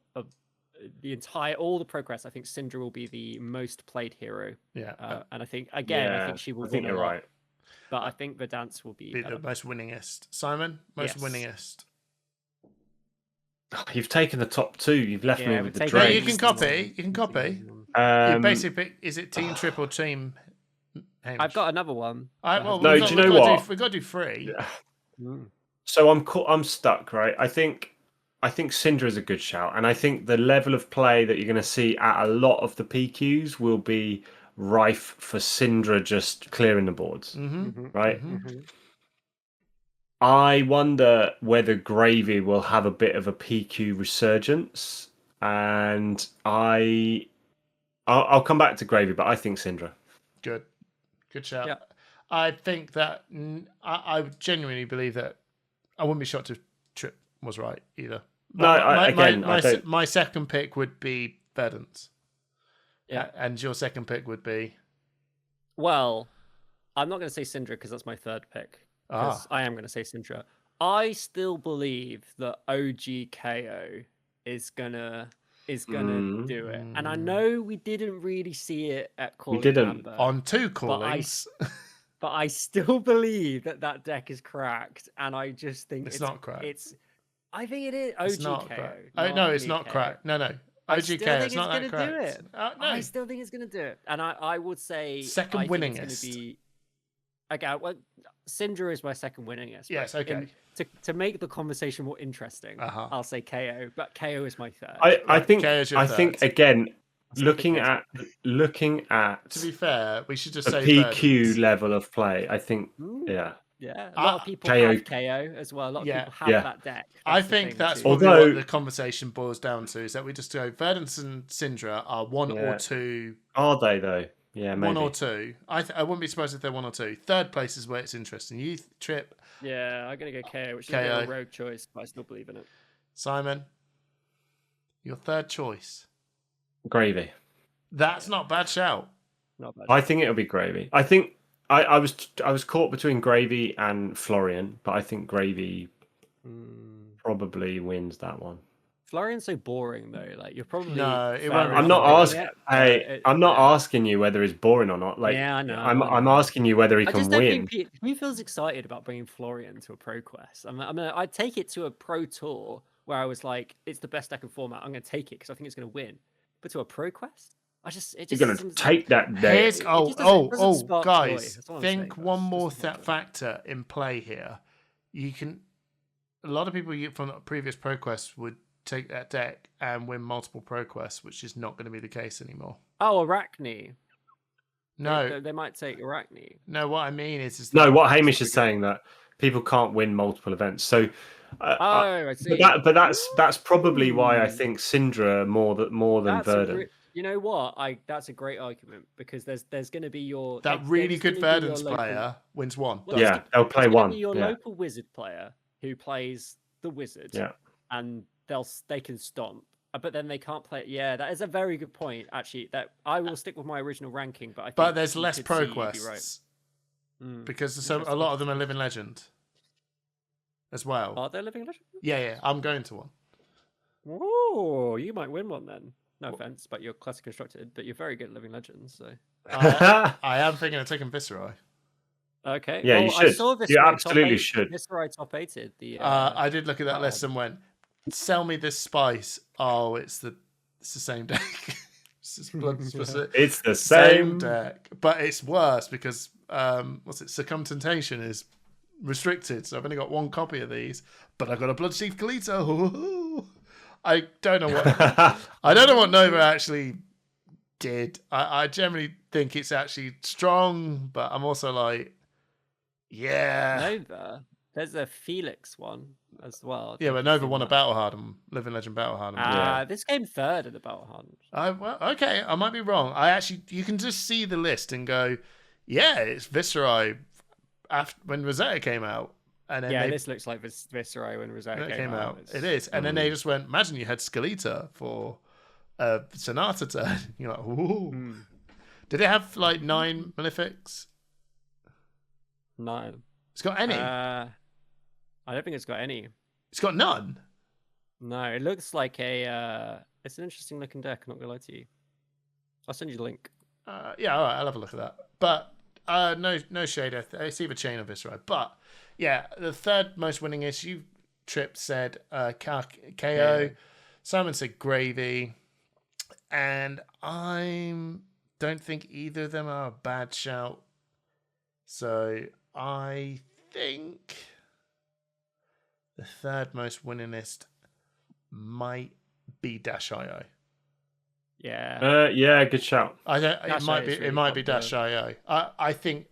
the entire all the ProQuest. I think Syndra will be the most played hero. Yeah, and I think I think she will. I think you're right. But I think Verdance will be the most winningest. Simon, winningest. Oh, you've taken the top 2. You've left me with the Drake. You can copy. You basically, is it Team Trip or Team Hamish? I've got another one. Do you know what? We've got to do 3. Yeah. So I'm stuck, right? I think Syndra is a good shout, and I think the level of play that you're going to see at a lot of the PQs will be rife for Syndra just clearing the boards, right? Mm-hmm. I wonder whether Gravy will have a bit of a PQ resurgence, and I'll come back to Gravy, but I think Syndra. Good shout. Yeah. I think that I genuinely believe that I wouldn't be shocked if Trip was right either. My second pick would be Verdance. Yeah, and your second pick would be? Well, I'm not going to say Syndra because that's my third pick. Because I am going to say Syndra. I still believe that OG KO is gonna do it, and I know we didn't really see it at Calling. We didn't Amber, on 2 callings. But I still believe that deck is cracked, and I just think it's not cracked. I think it is OG KO. No, it's not cracked. No. OGK, it's not that correct. Do it. No. I still think it's going to do it. And I would say second winningest. It's going to be... Okay, well, Syndra is my second winningest. Yes, okay. To make the conversation more interesting, I'll say KO, but KO is my third. I think again, looking at to be fair, we should just say PQ level of play. I think Yeah, a lot of people have KO as well. A lot of people have that deck. I think that's what the conversation boils down to, is that we just go, Verdance and Syndra are 1 or 2. Are they, though? Yeah, maybe. 1 or 2. I wouldn't be surprised if they're 1 or 2. Third place is where it's interesting. You, Trip? Yeah, I'm going to go KO, which is a rogue choice, but I still believe in it. Simon? Your third choice. Gravy. That's not a bad shout. Not bad. I think it'll be Gravy. I think I was caught between Gravy and Florian, but I think Gravy probably wins that one. Florian's so boring though. Like you're probably No, it won't. I'm not asking. I'm not asking you whether it's boring or not. Like, yeah, I know. I'm asking you whether he I can just don't win. think who feels excited about bringing Florian to a pro quest. I'd take it to a pro tour where I was like, it's the best deck and format. I'm going to take it because I think it's going to win. But to a pro quest, You're going to take that day. Guys, think one more factor in play here. You can. A lot of people from previous pro quests would take that deck and win multiple pro quests, which is not going to be the case anymore. Oh, Arachne. No, they might take Arachne. No, what I mean is no. What Hamish is saying that people can't win multiple events. So, I see. But that's probably why I think Syndra more than Verdant. You know what? That's a great argument because there's going to be really good Verdant's player wins one. Well, yeah, they'll play one. Your local wizard player who plays the wizard. Yeah, and they can stomp, but then they can't play. Yeah, that is a very good point. Actually, that I will stick with my original ranking, but I think there's less pro quests because a lot of them are living legend as well. Are they living legend? Yeah, I'm going to one. Oh, you might win one then. No offense, but you're classic constructed, but you're very good at living legends. So I am thinking of taking Viscerai. Okay. Yeah, you should. I saw you absolutely should. Viscerai top 8'd. I did look at that list and went, "Sell me this spice." Oh, it's the same deck. It's the same deck, but it's worse because Circumtentation is restricted, so I've only got one copy of these. But I got a Bloodstreak Kalito. I don't know what Nova actually did. I generally think it's actually strong, but I'm also like, yeah. Nova. There's a Felix one as well. Yeah, but Nova won a Battle Hardened, Living Legend Battle Hardened. This came third in the Battle Hardened. Well, okay, I might be wrong. You can just see the list and go, yeah, it's Viscerai when Rosetta came out. And then this looks like Viscerai when Rosetta came out. It is. And then they just went, imagine you had Skeleta for Sonata turn. You're like, ooh. Did it have like 9 Malefics? 9. It's got any? I don't think it's got any. It's got none? No, it looks like it's an interesting looking deck, I'm not going to lie to you. I'll send you the link. Yeah, all right, I'll have a look at that. But no shade. It's either Chain or Viscerai. But yeah, the third most winningest, you Trip said KO. Yeah. Simon said Gravy. And I don't think either of them are a bad shout. So I think the third most winningest might be Dash.io. Yeah. Yeah, good shout. It might be Dash.io. I think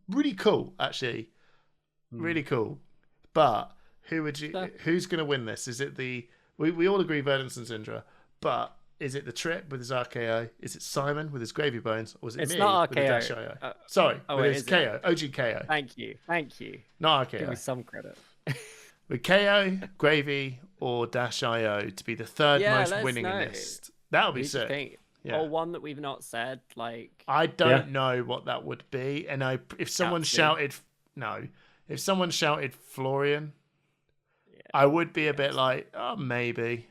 really cool, actually. Really cool. But who's going to win this? Is it we all agree Verdance and Syndra, but is it the Trip with his RKO? Is it Simon with his Gravy Bones? Or is it it's me not with RKO. the Dash.io? Sorry, with his KO. OG KO. Thank you. Not RKO. Give me some credit. With KO, Gravy, or Dash.io to be the third most winningest. That would be sick. Or one that we've not said, like I don't know what that would be. And if someone shouted Florian, I would be a bit like, oh, maybe,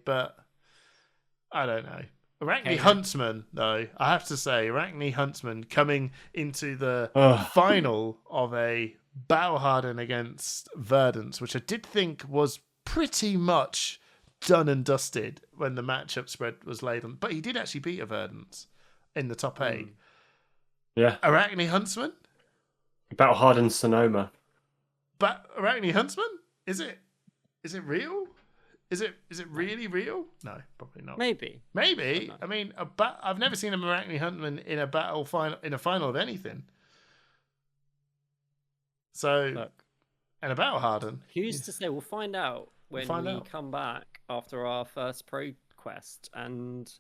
but I don't know. Arachne Huntsman, though, I have to say, Arachne Huntsman coming into the final of a Battle Hardened against Verdance, which I did think was pretty much done and dusted when the matchup spread was laid on. But he did actually beat a Verdance in the top 8. Yeah. Arachne Huntsman? Battle Hardened Sonoma. But Arachne Huntsman? Is it real? Is it really real? No, probably not. Maybe. I mean, I've never seen a Arachne Huntsman in a final of anything. So, and a Battle Hardened. Who's to say? We'll find out when we come back after our first pro quest, and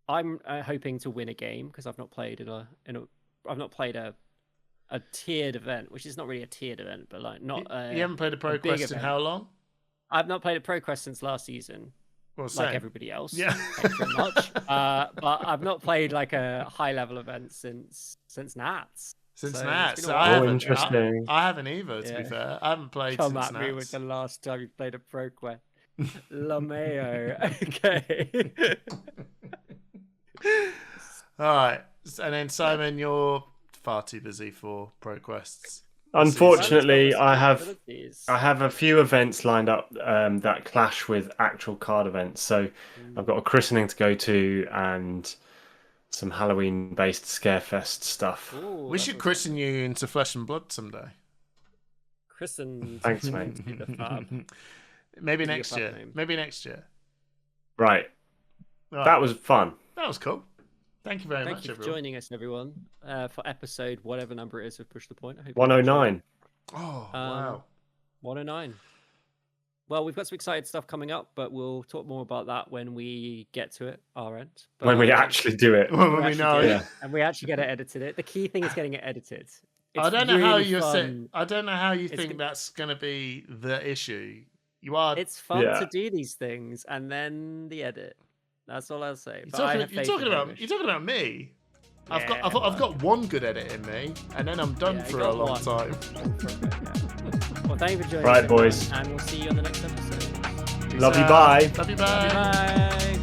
I'm hoping to win a game because I've not played I've not played a tiered event, which is not really a tiered event, but like not. You haven't played a pro quest in how long? I've not played a Pro Quest since last season. Well, like everybody else. Yeah. Thanks very much. But I've not played like a high level event since Nats. Since So Nats. it's So been a I while. haven't, interesting. I haven't either, to be fair. I haven't played Come since at Nats. me with the last time you played a Pro Quest. LaMayo. Okay. All right. And then, Simon, you're far too busy for Pro Quests. Unfortunately, I have a few events lined up that clash with actual card events. So I've got a christening to go to and some Halloween-based Scarefest stuff. Ooh, we should christen you into Flesh and Blood someday. Christen. Thanks, mate. Maybe next year. Maybe next year. Right. That was fun. That was cool. Thank you very much, Thank you for everyone. joining us, everyone, for episode whatever number it is of Push the Point. I hope 109. Oh, wow. 109. Well, we've got some exciting stuff coming up, but we'll talk more about that when we get to it, our end. But when we actually do it. When we know. Yeah. And we actually get it edited. The key thing is getting it edited. I don't know how you're saying. I don't know how you think that's going to be the issue. You are. It's fun to do these things, and then the edit. That's all I'll say. You're talking about me. Yeah, I've got one good edit in me, and then I'm done for a long time. Well, thank you for joining us. Right, boys. And we'll see you on the next episode. Love you, bye. Love you, bye. Bye.